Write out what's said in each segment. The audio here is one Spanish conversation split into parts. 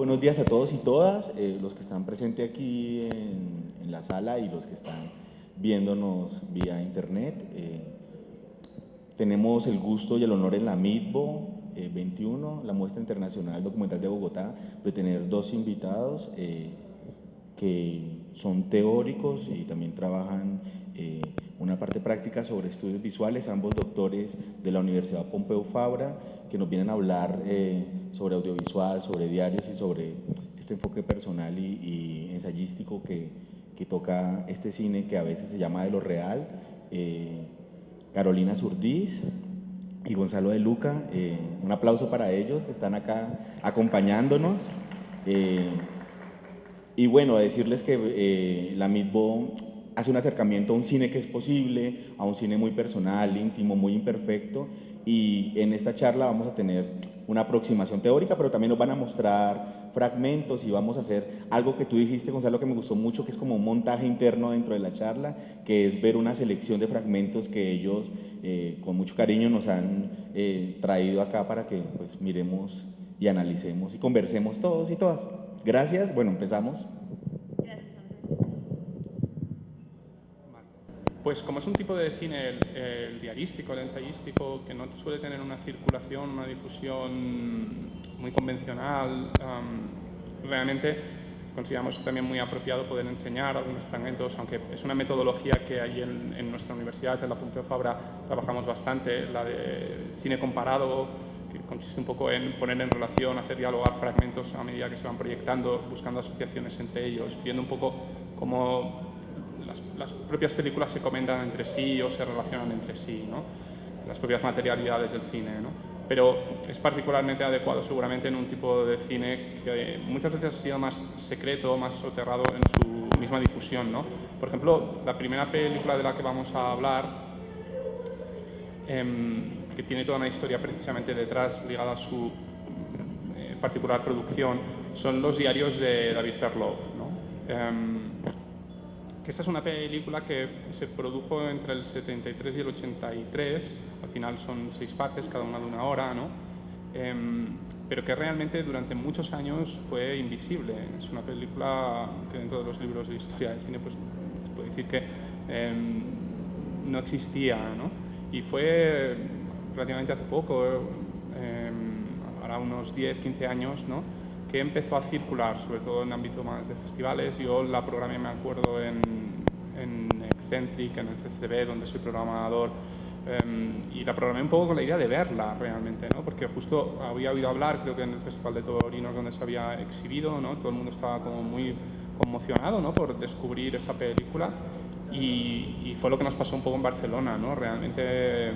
Buenos días a todos y todas, los que están presentes aquí en la sala y los que están viéndonos vía internet. Tenemos el gusto y el honor en la MITBO 21, la Muestra Internacional Documental de Bogotá, de tener dos invitados que son teóricos y también trabajan una parte práctica sobre estudios visuales, ambos doctores de la Universidad Pompeu Fabra, que nos vienen a hablar sobre audiovisual, sobre diarios y sobre este enfoque personal y ensayístico que toca este cine que a veces se llama de lo real. Carolina Surdiz y Gonzalo de Luca, un aplauso para ellos que están acá acompañándonos. Y bueno, decirles que la MITBO hace un acercamiento a un cine que es posible, a un cine muy personal, íntimo, muy imperfecto, y en esta charla vamos a tener una aproximación teórica, pero también nos van a mostrar fragmentos y vamos a hacer algo que tú dijiste, Gonzalo, que me gustó mucho, que es como un montaje interno dentro de la charla, que es ver una selección de fragmentos que ellos con mucho cariño nos han traído acá para que pues miremos y analicemos y conversemos todos y todas. Gracias, bueno, empezamos. Gracias, Andrés. Pues como es un tipo de cine, el diarístico, el ensayístico, que no suele tener una circulación, una difusión muy convencional, realmente consideramos también muy apropiado poder enseñar algunos fragmentos, aunque es una metodología que ahí en nuestra universidad, en la Pompeu Fabra, trabajamos bastante, la de cine comparado, que consiste un poco en poner en relación, hacer dialogar fragmentos a medida que se van proyectando, buscando asociaciones entre ellos, viendo un poco cómo las propias películas se comentan entre sí o se relacionan entre sí, ¿no? Las propias materialidades del cine, ¿no? Pero es particularmente adecuado seguramente en un tipo de cine que muchas veces ha sido más secreto, más soterrado en su misma difusión, ¿no? Por ejemplo, la primera película de la que vamos a hablar, que tiene toda una historia precisamente detrás ligada a su particular producción, son los diarios de David Perloff, ¿no? Que esta es una película que se produjo entre el 73 y el 83, al final son 6 partes, cada una de 1 hora, ¿no? Pero que realmente durante muchos años fue invisible. Es una película que dentro de los libros de historia del cine pues, se puede decir que no existía, ¿no? Y fue relativamente hace poco, ahora unos 10, 15 años, ¿no?, que empezó a circular, sobre todo en el ámbito más de festivales. Yo la programé, me acuerdo, en Eccentric, en el CCTV, donde soy programador, y la programé un poco con la idea de verla realmente, ¿no? Porque justo había oído hablar, creo que en el Festival de Torinos donde se había exhibido, ¿no?, todo el mundo estaba como muy conmocionado, ¿no?, por descubrir esa película, y fue lo que nos pasó un poco en Barcelona, ¿no? Realmente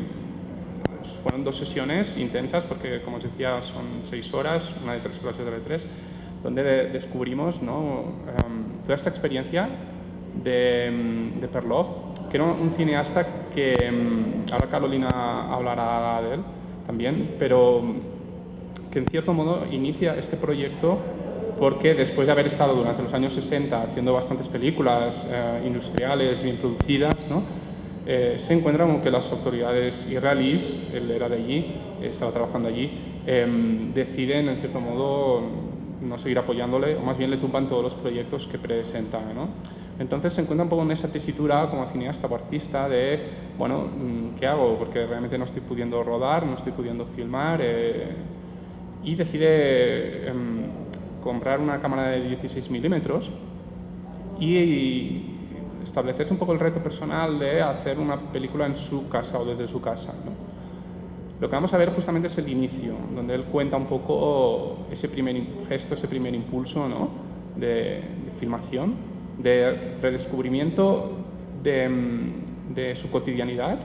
fueron 2 sesiones intensas, porque como os decía son 6 horas, una de 3 horas y otra de 3, donde descubrimos, ¿no?, toda esta experiencia de Perloff, que era un cineasta que ahora Carolina hablará de él también, pero que en cierto modo inicia este proyecto porque después de haber estado durante los años 60 haciendo bastantes películas industriales bien producidas, ¿no?, se encuentra con que las autoridades israelíes, él era de allí, estaba trabajando allí, deciden en cierto modo no seguir apoyándole, o más bien le tumban todos los proyectos que presenta, ¿no? Entonces se encuentra un poco en esa tesitura como cineasta o artista de, bueno, ¿qué hago? Porque realmente no estoy pudiendo rodar, no estoy pudiendo filmar, y decide comprar una cámara de 16 milímetros y establecerse un poco el reto personal de hacer una película en su casa o desde su casa, ¿no? Lo que vamos a ver justamente es el inicio, donde él cuenta un poco ese primer gesto, ese primer impulso, ¿no?, de filmación, de redescubrimiento de su cotidianidad,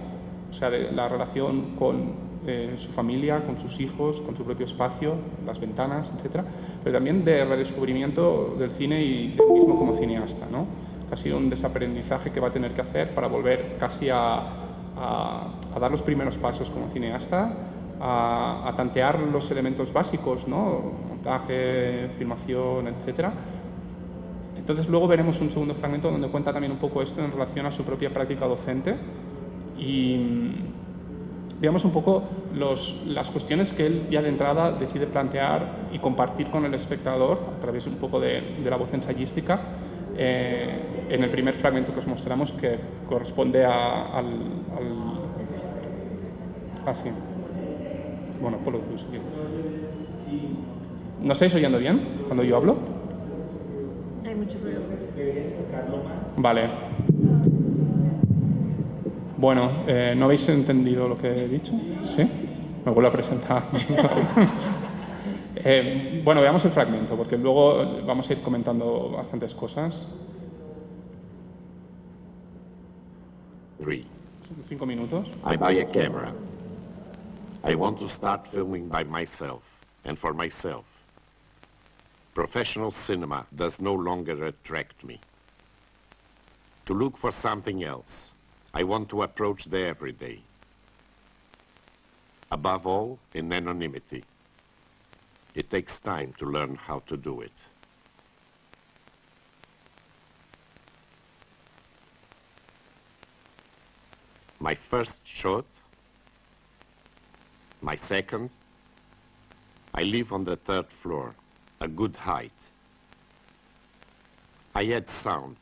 o sea, de la relación con su familia, con sus hijos, con su propio espacio, las ventanas, etc. Pero también de redescubrimiento del cine y del mismo como cineasta, ¿no? Ha sido un desaprendizaje que va a tener que hacer para volver casi a dar los primeros pasos como cineasta, a tantear los elementos básicos, ¿no?, montaje, filmación, etc. Entonces luego veremos un segundo fragmento donde cuenta también un poco esto en relación a su propia práctica docente y digamos, un poco las cuestiones que él ya de entrada decide plantear y compartir con el espectador a través un poco de la voz ensayística en el primer fragmento que os mostramos, que corresponde al... Ah, sí. Bueno, por lo que os digo. ¿No estáis oyendo bien cuando yo hablo? Hay mucho ruido. Vale. Bueno, ¿no habéis entendido lo que he dicho? ¿Sí? Me vuelvo a presentar. Bueno, veamos el fragmento, porque luego vamos a ir comentando bastantes cosas. 3. 5 minutos. I buy a camera. I want to start filming by myself and for myself. Professional cinema does no longer attract me. To look for something else, I want to approach the everyday. Above all, in anonymity. It takes time to learn how to do it. My first shot, my second, I live on the 3rd floor, a good height. I add sound.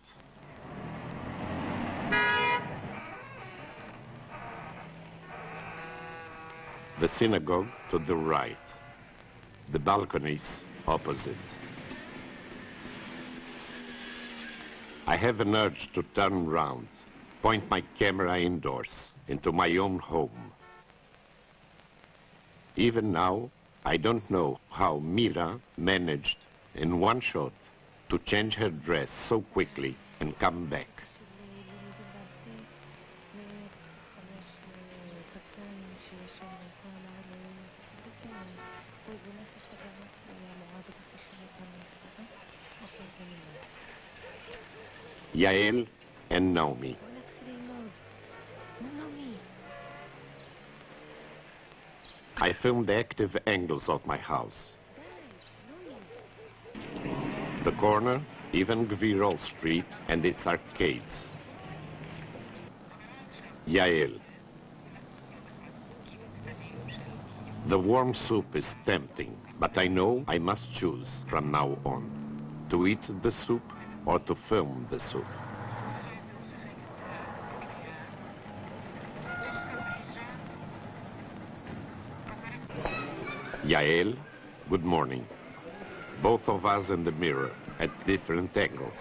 The synagogue to the right, the balconies opposite. I have an urge to turn round, point my camera indoors, into my own home. Even now, I don't know how Mira managed, in one shot, to change her dress so quickly and come back. Yael and Naomi. I filmed the active angles of my house. The corner, even Gvirol Street and its arcades. Yael. The warm soup is tempting, but I know I must choose from now on, to eat the soup or to film the soup. Yael, good morning. Both of us in the mirror at different angles.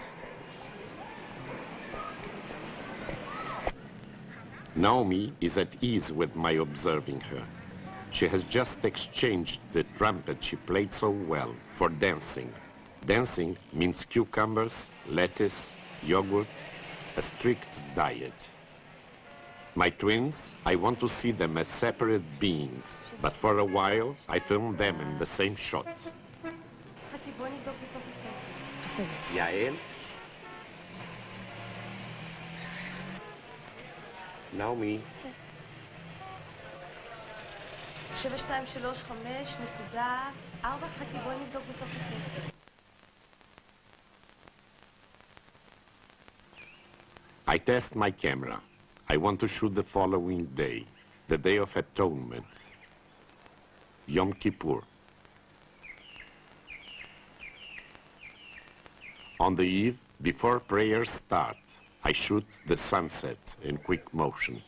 Naomi is at ease with my observing her. She has just exchanged the trumpet she played so well for dancing. Dancing means cucumbers, lettuce, yogurt, a strict diet. My twins, I want to see them as separate beings, but for a while, I film them in the same shot. Yael? Naomi? 7235.4, חכי בואי נבדוק בסוף הספר. I test my camera. I want to shoot the following day, the Day of Atonement, Yom Kippur. On the eve, before prayers start, I shoot the sunset in quick motion.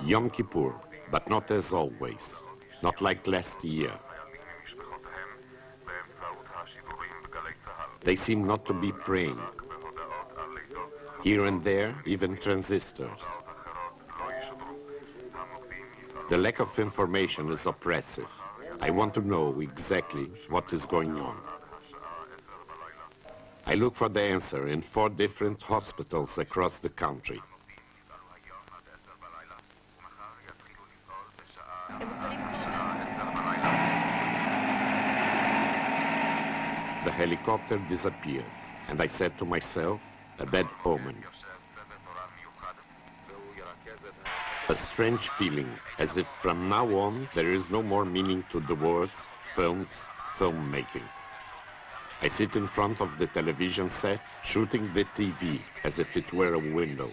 Yom Kippur, but not as always, not like last year. They seem not to be praying. Here and there, even transistors. The lack of information is oppressive. I want to know exactly what is going on. I look for the answer in 4 different hospitals across the country. The helicopter disappeared, and I said to myself, a bad omen. A strange feeling, as if from now on there is no more meaning to the words, films, filmmaking. I sit in front of the television set, shooting the TV as if it were a window.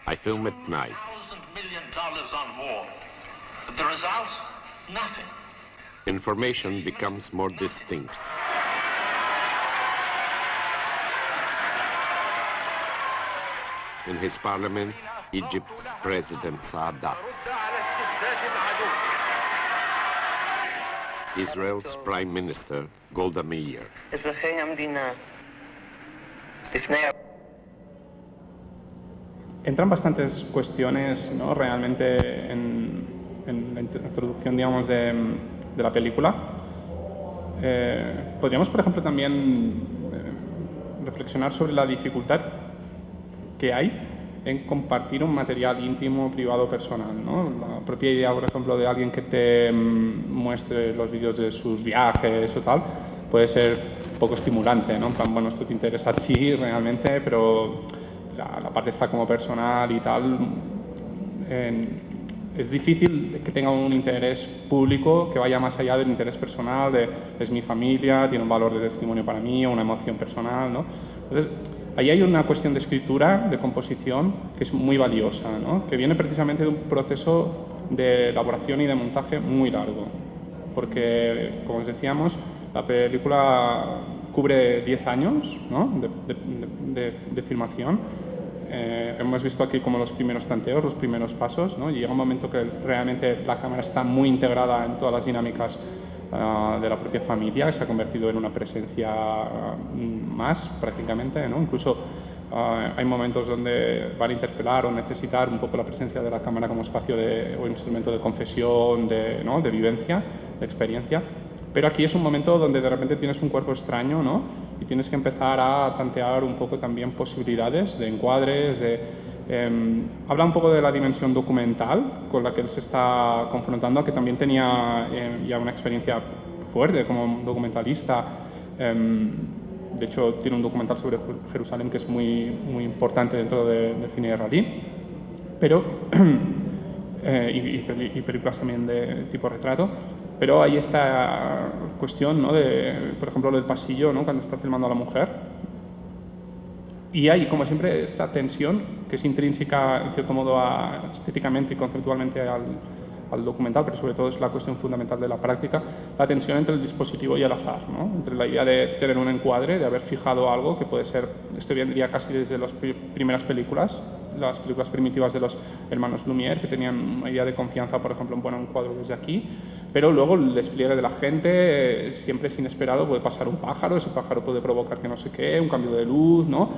I film at nights. $1,000 million on war. The result? Nothing. Information becomes more distinct. In his parliament, Egypt's President Sadat. Israel's Prime Minister Golda Meir. Entran bastantes cuestiones, ¿no?, realmente en la introducción, digamos, de la película. Podríamos, por ejemplo, también reflexionar sobre la dificultad que hay en compartir un material íntimo, privado, personal, ¿no? La propia idea, por ejemplo, de alguien que te muestre los vídeos de sus viajes o tal, puede ser poco estimulante, ¿no? En plan, bueno, esto te interesa a ti realmente, pero la parte está como personal y tal. Es difícil que tenga un interés público que vaya más allá del interés personal, de es mi familia, tiene un valor de testimonio para mí, o una emoción personal, ¿no? Entonces, ahí hay una cuestión de escritura, de composición, que es muy valiosa, ¿no?, que viene precisamente de un proceso de elaboración y de montaje muy largo. Porque, como os decíamos, la película cubre 10 años, ¿no?, de filmación. Hemos visto aquí como los primeros tanteos, los primeros pasos, ¿no? Y llega un momento que realmente la cámara está muy integrada en todas las dinámicas de la propia familia, que se ha convertido en una presencia más prácticamente, ¿no? Incluso hay momentos donde van a interpelar o necesitar un poco la presencia de la cámara como espacio o instrumento de confesión, ¿no?, de vivencia, de experiencia. Pero aquí es un momento donde de repente tienes un cuerpo extraño, ¿no?, y tienes que empezar a tantear un poco también posibilidades de encuadres, habla un poco de la dimensión documental con la que él se está confrontando, que también tenía ya una experiencia fuerte como documentalista. De hecho, tiene un documental sobre Jerusalén que es muy, muy importante dentro del cine israelí, pero, y películas también de tipo retrato. Pero hay esta cuestión, ¿no?, por ejemplo, del pasillo, ¿no?, cuando está filmando a la mujer. Y hay, como siempre, esta tensión que es intrínseca, en cierto modo, estéticamente y conceptualmente al documental, pero sobre todo es la cuestión fundamental de la práctica, la tensión entre el dispositivo y el azar, ¿no?, entre la idea de tener un encuadre, de haber fijado algo que puede ser, esto vendría casi desde las primeras películas, las películas primitivas de los hermanos Lumière, que tenían una idea de confianza, por ejemplo, en poner un cuadro desde aquí, pero luego el despliegue de la gente siempre es inesperado, puede pasar un pájaro, ese pájaro puede provocar que no sé qué, un cambio de luz, ¿no?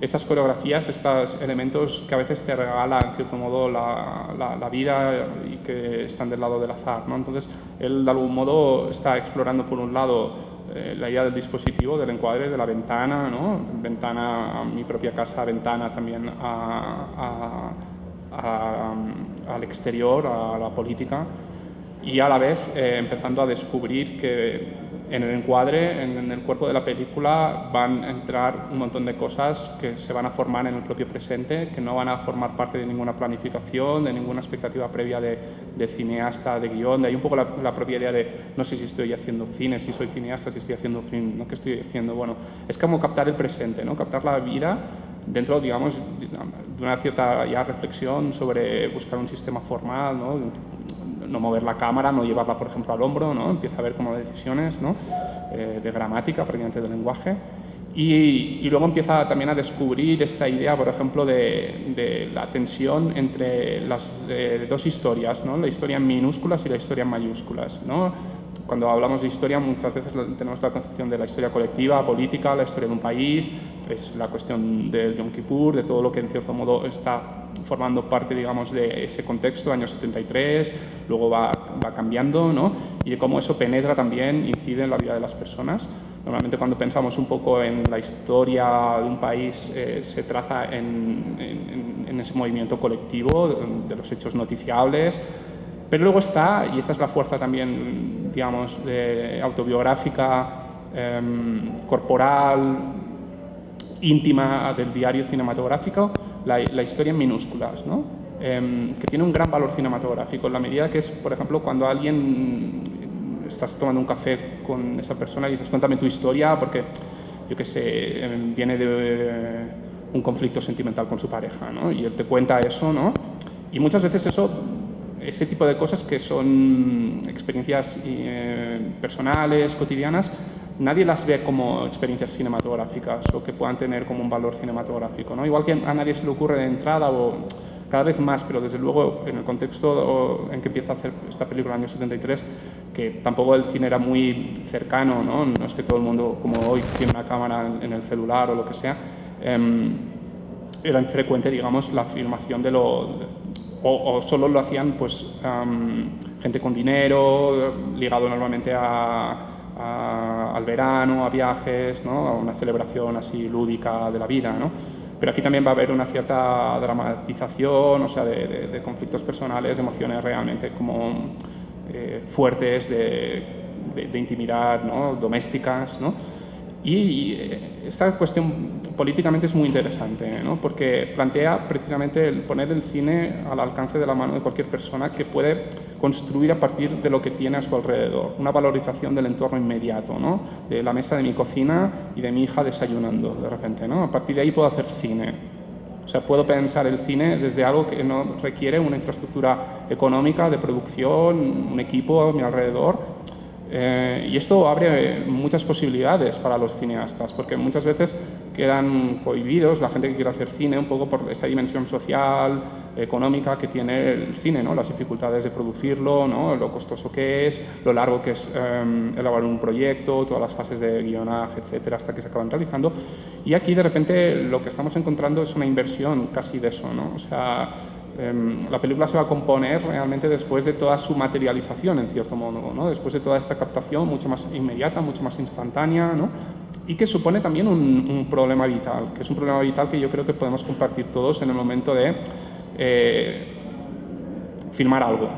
Estas coreografías, estos elementos que a veces te regala, en cierto modo, la vida y que están del lado del azar, ¿no? Entonces, él, de algún modo, está explorando, por un lado, la idea del dispositivo, del encuadre, de la ventana, ¿no? Ventana a mi propia casa, ventana también al exterior, a la política, y a la vez empezando a descubrir que en el encuadre, en el cuerpo de la película, van a entrar un montón de cosas que se van a formar en el propio presente, que no van a formar parte de ninguna planificación, de ninguna expectativa previa de cineasta, de guión. De ahí un poco la propia idea de no sé si estoy haciendo cine, si soy cineasta, si estoy haciendo film, ¿no? ¿Qué estoy haciendo? Bueno, es como captar el presente, ¿no?, captar la vida dentro, digamos, de una cierta ya reflexión sobre buscar un sistema formal, ¿no?, no mover la cámara, no llevarla, por ejemplo, al hombro, ¿no? Empieza a ver como decisiones, ¿no?, de gramática, prácticamente del lenguaje. Y luego empieza también a descubrir esta idea, por ejemplo, de la tensión entre las dos historias, ¿no?, la historia en minúsculas y la historia en mayúsculas, ¿no? Cuando hablamos de historia, muchas veces tenemos la concepción de la historia colectiva, política, la historia de un país, es la cuestión del Yom Kippur, de todo lo que en cierto modo está formando parte, digamos, de ese contexto, año 73, luego va cambiando, ¿no?, y de cómo eso penetra también, incide en la vida de las personas. Normalmente cuando pensamos un poco en la historia de un país, se traza en ese movimiento colectivo de los hechos noticiables, pero luego está, y esta es la fuerza también, digamos, autobiográfica, corporal, íntima del diario cinematográfico, la historia en minúsculas, ¿no?, que tiene un gran valor cinematográfico en la medida que es, por ejemplo, cuando alguien estás tomando un café con esa persona y dices, cuéntame tu historia, porque, yo qué sé, viene de un conflicto sentimental con su pareja, ¿no? Y él te cuenta eso, ¿no? Y muchas veces ese tipo de cosas que son experiencias personales, cotidianas, nadie las ve como experiencias cinematográficas o que puedan tener como un valor cinematográfico, ¿no? Igual que a nadie se le ocurre de entrada o cada vez más, pero desde luego en el contexto en que empieza a hacer esta película en el año 73, que tampoco el cine era muy cercano, ¿no? No es que todo el mundo, como hoy, tiene una cámara en el celular o lo que sea, era infrecuente, digamos, la filmación de o solo lo hacían pues gente con dinero, ligado normalmente al verano, a viajes, ¿no? A una celebración así lúdica de la vida, ¿no? Pero aquí también va a haber una cierta dramatización, o sea, de conflictos personales, de emociones realmente como fuertes, de intimidad, ¿no? Domésticas, ¿no? Y esta cuestión políticamente es muy interesante, ¿no? Porque plantea precisamente el poner el cine al alcance de la mano de cualquier persona que puede construir a partir de lo que tiene a su alrededor, una valorización del entorno inmediato, ¿no? De la mesa de mi cocina y de mi hija desayunando de repente, ¿no? A partir de ahí puedo hacer cine. O sea, puedo pensar el cine desde algo que no requiere una infraestructura económica de producción, un equipo a mi alrededor. Y esto abre muchas posibilidades para los cineastas, porque muchas veces quedan cohibidos la gente que quiere hacer cine un poco por esa dimensión social, económica que tiene el cine, ¿no? Las dificultades de producirlo, ¿no? Lo costoso que es, lo largo que es elaborar un proyecto, todas las fases de guionaje, etcétera, hasta que se acaban realizando. Y aquí de repente lo que estamos encontrando es una inversión casi de eso, ¿no? O sea, la película se va a componer realmente después de toda su materialización, en cierto modo, ¿no? Después de toda esta captación mucho más inmediata, mucho más instantánea, ¿no? Y que supone también un problema vital, que es un problema vital que yo creo que podemos compartir todos en el momento de filmar algo.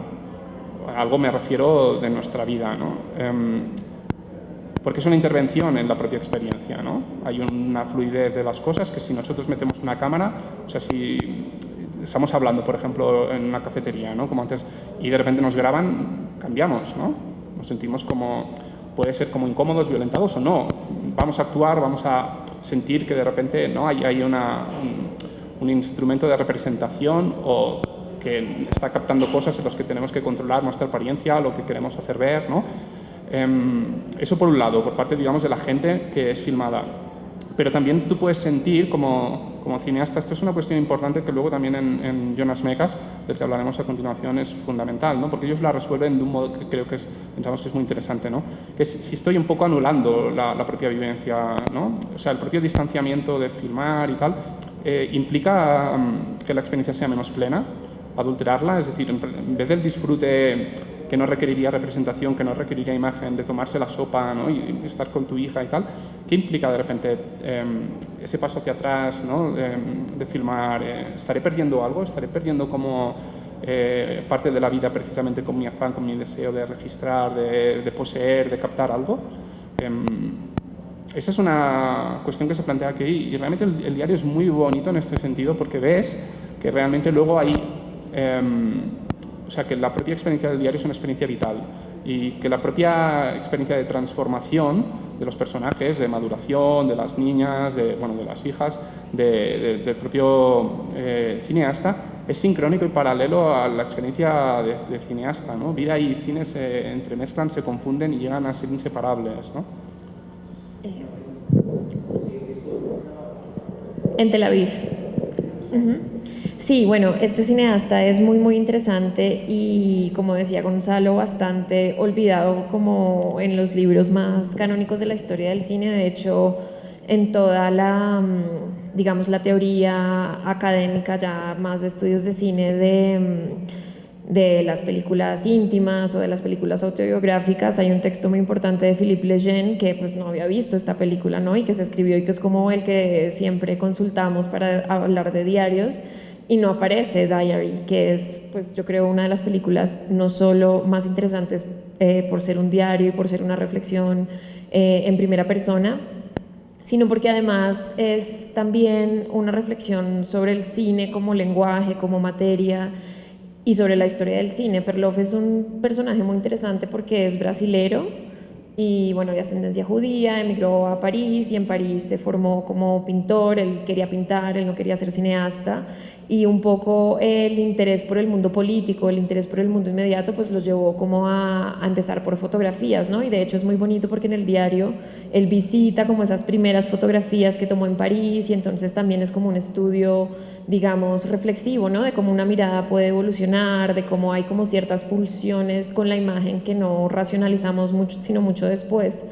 Algo me refiero de nuestra vida, ¿no? Porque es una intervención en la propia experiencia, ¿no? Hay una fluidez de las cosas que si nosotros metemos una cámara, o sea, si estamos hablando, por ejemplo, en una cafetería, ¿no? Como antes, y de repente nos graban, cambiamos, ¿no? Nos sentimos como, puede ser como incómodos, violentados o no. Vamos a actuar, vamos a sentir que de repente, ¿no? Hay un instrumento de representación o que está captando cosas en las que tenemos que controlar nuestra apariencia, lo que queremos hacer ver, ¿no? Eso por un lado, por parte, digamos, de la gente que es filmada. Pero también tú puedes sentir como cineasta, esto es una cuestión importante que luego también en Jonas Mekas, del que hablaremos a continuación, es fundamental, ¿no? Porque ellos la resuelven de un modo que creo que pensamos que es muy interesante, ¿no? Que es si estoy un poco anulando la propia vivencia, ¿no? O sea, el propio distanciamiento de filmar y tal implica que la experiencia sea menos plena, adulterarla, es decir, en vez del disfrute que no requeriría representación, que no requeriría imagen, de tomarse la sopa, ¿no? Y estar con tu hija y tal, ¿qué implica de repente ese paso hacia atrás, ¿no? De filmar? ¿Estaré perdiendo algo? ¿Estaré perdiendo como parte de la vida precisamente con mi afán, con mi deseo de registrar, de poseer, de captar algo? Esa es una cuestión que se plantea aquí y realmente el diario es muy bonito en este sentido porque ves que realmente luego hay... o sea, que la propia experiencia del diario es una experiencia vital y que la propia experiencia de transformación de los personajes, de maduración, de las niñas, de las hijas, del propio cineasta, es sincrónico y paralelo a la experiencia de cineasta, ¿no? Vida y cine se entremezclan, se confunden y llegan a ser inseparables, ¿no? En Tel Aviv. Sí, bueno, este cineasta es muy, muy interesante y, como decía Gonzalo, bastante olvidado como en los libros más canónicos de la historia del cine. De hecho, en toda la, digamos, la teoría académica ya más de estudios de cine de las películas íntimas o de las películas autobiográficas, hay un texto muy importante de Philippe Lejeune que pues no había visto esta película, ¿no? Y que se escribió y que es como el que siempre consultamos para hablar de diarios. Y no aparece Diary, que es, pues yo creo, una de las películas no solo más interesantes por ser un diario y por ser una reflexión en primera persona, sino porque además es también una reflexión sobre el cine como lenguaje, como materia, y sobre la historia del cine. Perloff es un personaje muy interesante porque es brasilero y bueno, de ascendencia judía, emigró a París y en París se formó como pintor. Él quería pintar, él no quería ser cineasta, y un poco el interés por el mundo político, el interés por el mundo inmediato, pues los llevó como a empezar por fotografías, ¿no? Y de hecho es muy bonito porque en el diario él visita como esas primeras fotografías que tomó en París, y entonces también es como un estudio, digamos, reflexivo, ¿no? De cómo una mirada puede evolucionar, de cómo hay como ciertas pulsiones con la imagen que no racionalizamos mucho, sino mucho después.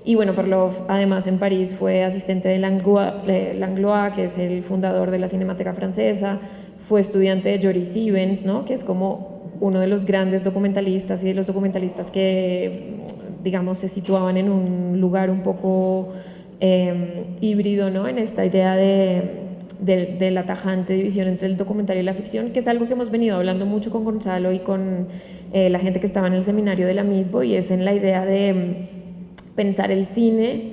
Y bueno, Perloff además en París fue asistente de Langlois, que es el fundador de la Cinemateca Francesa, fue estudiante de Joris Stevens, ¿no? Que es como uno de los grandes documentalistas y de los documentalistas que, digamos, se situaban en un lugar un poco híbrido, ¿no? En esta idea de la tajante división entre el documental y la ficción, que es algo que hemos venido hablando mucho con Gonzalo y con la gente que estaba en el seminario de la Midbo, y es en la idea de pensar el cine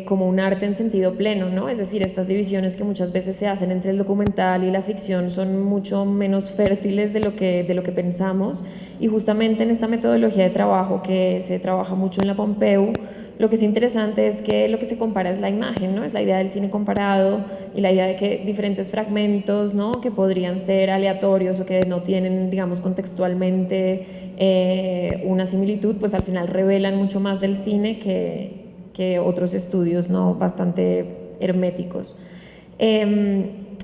como un arte en sentido pleno, ¿no? Es decir, estas divisiones que muchas veces se hacen entre el documental y la ficción son mucho menos fértiles de lo que pensamos, y justamente en esta metodología de trabajo que se trabaja mucho en la Pompeu, lo que es interesante es que lo que se compara es la imagen, ¿no? Es la idea del cine comparado y la idea de que diferentes fragmentos, ¿no? Que podrían ser aleatorios o que no tienen, digamos, contextualmente una similitud, pues al final revelan mucho más del cine que otros estudios, ¿no? Bastante herméticos.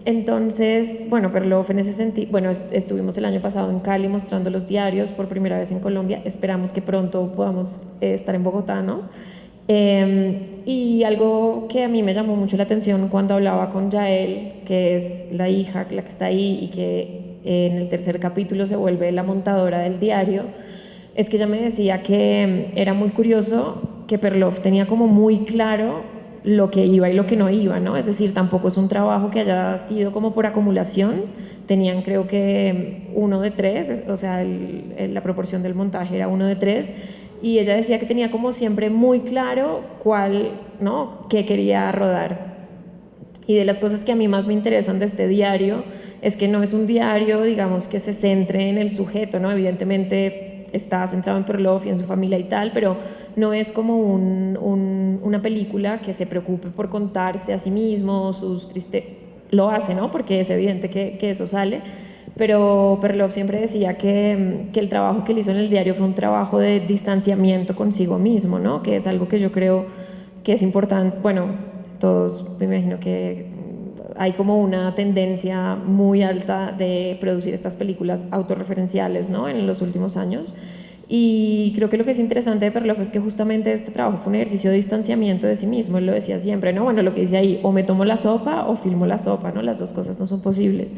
Entonces, bueno, Perloff en ese sentido, bueno, estuvimos el año pasado en Cali mostrando los diarios por primera vez en Colombia, esperamos que pronto podamos estar en Bogotá, ¿no? Y algo que a mí me llamó mucho la atención cuando hablaba con Yael, que es la hija, la que está ahí y que en el tercer capítulo se vuelve la montadora del diario, es que ella me decía que era muy curioso que Perloff tenía como muy claro lo que iba y lo que no iba, ¿no? Es decir, tampoco es un trabajo que haya sido como por acumulación. Tenían, creo que 1 de 3, o sea, la proporción del montaje era 1 de 3, y ella decía que tenía como siempre muy claro cuál, ¿no? Qué quería rodar. Y de las cosas que a mí más me interesan de este diario es que no es un diario, digamos, que se centre en el sujeto, ¿no? Evidentemente está centrado en Perloff y en su familia y tal, pero no es como una película que se preocupe por contarse a sí mismo sus tristezas. Lo hace, ¿no? Porque es evidente que eso sale, pero Perloff siempre decía que el trabajo que él hizo en el diario fue un trabajo de distanciamiento consigo mismo, ¿no? Que es algo que yo creo que es importante. Bueno, todos me imagino que hay como una tendencia muy alta de producir estas películas autorreferenciales, ¿no? En los últimos años. Y creo que lo que es interesante de Perloff es que justamente este trabajo fue un ejercicio de distanciamiento de sí mismo. Él lo decía siempre, ¿no? Bueno, lo que dice ahí, o me tomo la sopa o filmo la sopa, ¿no? Las dos cosas no son posibles.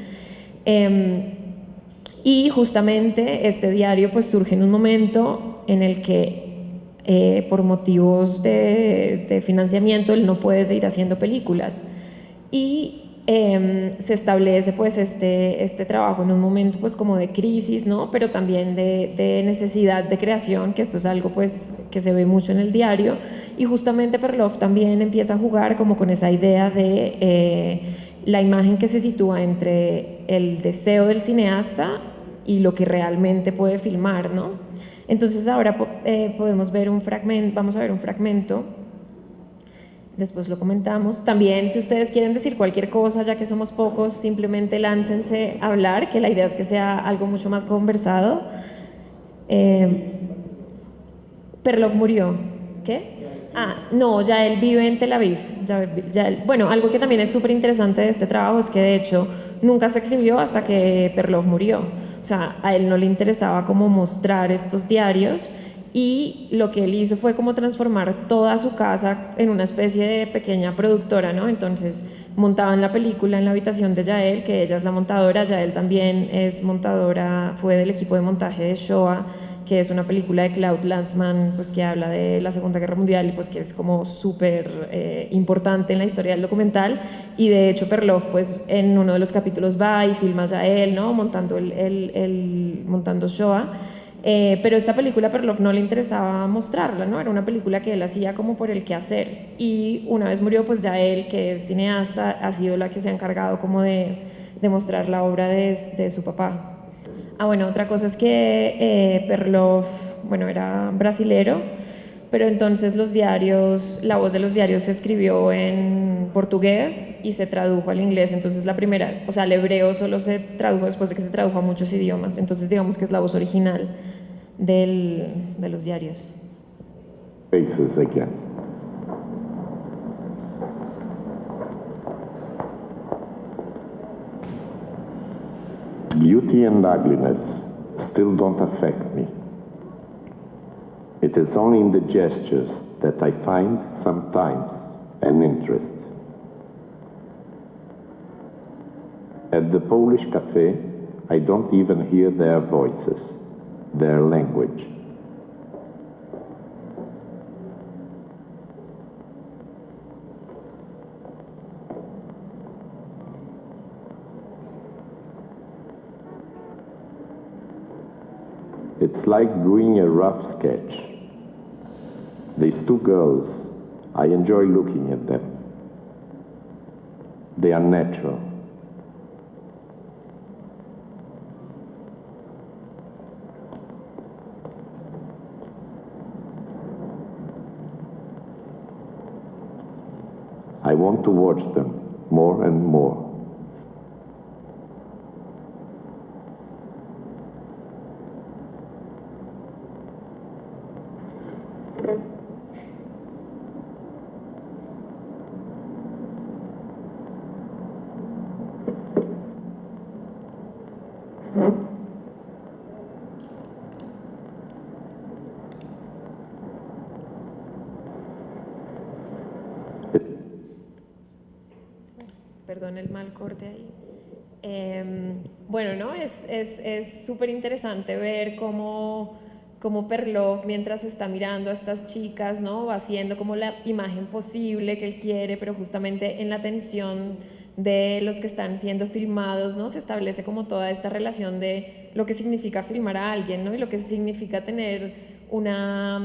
Y justamente este diario pues surge en un momento en el que por motivos de financiamiento él no puede seguir haciendo películas, y se establece pues este trabajo en un momento pues como de crisis, ¿no? Pero también de necesidad de creación, que esto es algo pues que se ve mucho en el diario, y justamente Perloff también empieza a jugar como con esa idea de la imagen que se sitúa entre el deseo del cineasta y lo que realmente puede filmar, ¿no? Entonces ahora podemos ver un fragmento, vamos a ver un fragmento, después lo comentamos. También, si ustedes quieren decir cualquier cosa, ya que somos pocos, simplemente láncense a hablar, que la idea es que sea algo mucho más conversado. Perloff murió. ¿Qué? No, ya él vive en Tel Aviv. Bueno, algo que también es súper interesante de este trabajo es que de hecho nunca se exhibió hasta que Perloff murió. O sea, a él no le interesaba como mostrar estos diarios, y lo que él hizo fue como transformar toda su casa en una especie de pequeña productora, ¿no? Entonces montaban la película en la habitación de Yael, que ella es la montadora. Yael también es montadora, fue del equipo de montaje de Shoah, que es una película de Claude Lanzmann, pues que habla de la Segunda Guerra Mundial y pues que es como súper importante en la historia del documental. Y de hecho Perloff pues en uno de los capítulos va y filma a él, ¿no? Montando montando Shoah. Pero esta película a Perloff no le interesaba mostrarla, ¿no? Era una película que él hacía como por el quehacer, y una vez murió pues Yael, que es cineasta, ha sido la que se ha encargado como de mostrar la obra de su papá. Bueno, otra cosa es que Perloff, bueno, era brasilero, pero entonces la voz de los diarios se escribió en portugués y se tradujo al inglés. Entonces el hebreo solo se tradujo después de que se tradujo a muchos idiomas. Entonces digamos que es la voz original de los diarios. Faces again. Beauty and ugliness still don't affect me. It is only in the gestures that I find sometimes an interest. At the Polish cafe, I don't even hear their voices, their language. It's like doing a rough sketch. These two girls, I enjoy looking at them. They are natural. I want to watch them more and more. Perdón el mal corte ahí. Bueno, ¿no? Es súper interesante ver cómo Perloff, mientras está mirando a estas chicas, ¿no? Va haciendo como la imagen posible que él quiere, pero justamente en la tensión de los que están siendo filmados, ¿no? Se establece como toda esta relación de lo que significa filmar a alguien, ¿no? Y lo que significa tener una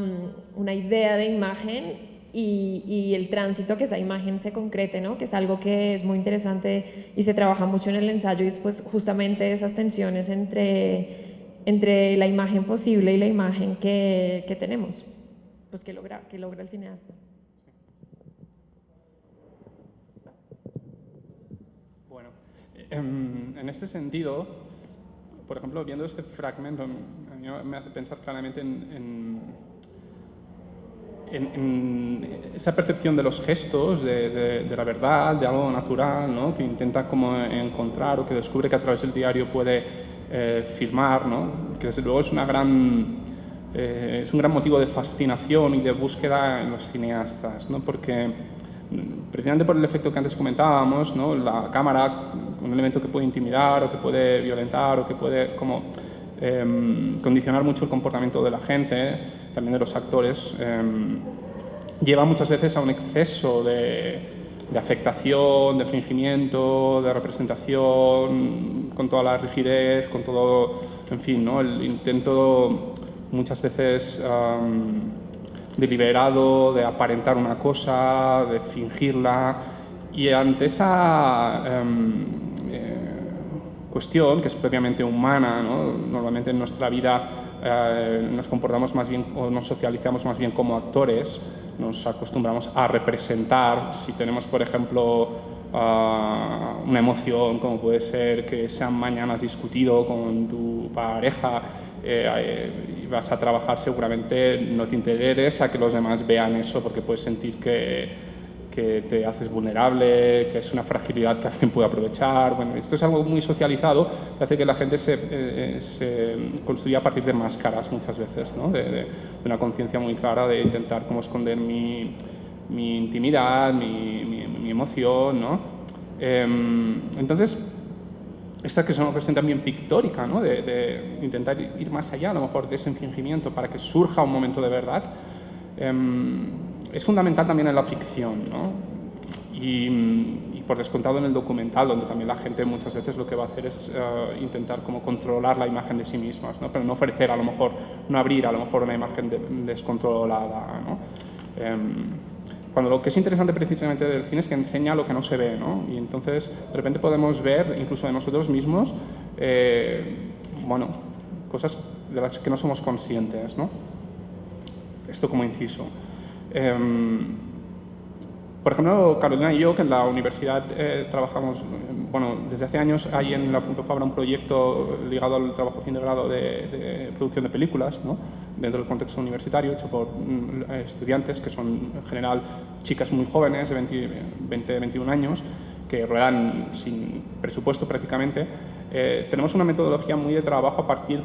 idea de imagen y el tránsito que esa imagen se concrete, ¿no? Que es algo que es muy interesante y se trabaja mucho en el ensayo, y después justamente esas tensiones entre la imagen posible y la imagen que tenemos, pues que logra el cineasta. Bueno, en este sentido, por ejemplo, viendo este fragmento, a mí me hace pensar claramente en esa percepción de los gestos, de la verdad, de algo natural, ¿no? Que intenta como encontrar, o que descubre que a través del diario puede filmar, ¿no? Que desde luego es un gran motivo de fascinación y de búsqueda en los cineastas, ¿no? Porque precisamente por el efecto que antes comentábamos, ¿no? La cámara, un elemento que puede intimidar o que puede violentar o que puede como condicionar mucho el comportamiento de la gente, también de los actores, lleva muchas veces a un exceso de afectación, de fingimiento, de representación, con toda la rigidez, con todo, en fin, ¿no? El intento muchas veces deliberado de aparentar una cosa, de fingirla, y ante esa cuestión, que es propiamente humana, ¿no? Normalmente en nuestra vida nos comportamos más bien o nos socializamos más bien como actores, nos acostumbramos a representar. Si tenemos, por ejemplo, una emoción, como puede ser que esa mañana has discutido con tu pareja y vas a trabajar, seguramente no te interesa que los demás vean eso, porque puedes sentir que te haces vulnerable, que es una fragilidad que alguien puede aprovechar. Bueno, esto es algo muy socializado que hace que la gente se construya a partir de máscaras muchas veces, ¿no? De una conciencia muy clara de intentar como esconder mi intimidad, mi emoción, ¿no? Entonces, esta que es una cuestión también pictórica, ¿no? De intentar ir más allá, a lo mejor, de ese fingimiento para que surja un momento de verdad. Es fundamental también en la ficción, ¿no? Y por descontado en el documental, donde también la gente muchas veces lo que va a hacer es intentar como controlar la imagen de sí mismas, ¿no? Pero no ofrecer, a lo mejor, no abrir a lo mejor una imagen descontrolada, ¿no? cuando lo que es interesante precisamente del cine es que enseña lo que no se ve, ¿no? Y entonces de repente podemos ver, incluso de nosotros mismos, bueno, cosas de las que no somos conscientes, ¿no? Esto como inciso. Por ejemplo, Carolina y yo, que en la universidad trabajamos, bueno, desde hace años hay en la Pompeu Fabra un proyecto ligado al trabajo fin de grado de producción de películas, ¿no? Dentro del contexto universitario, hecho por estudiantes que son en general chicas muy jóvenes, de 20, 21 años, que ruedan sin presupuesto prácticamente. Tenemos una metodología muy de trabajo a partir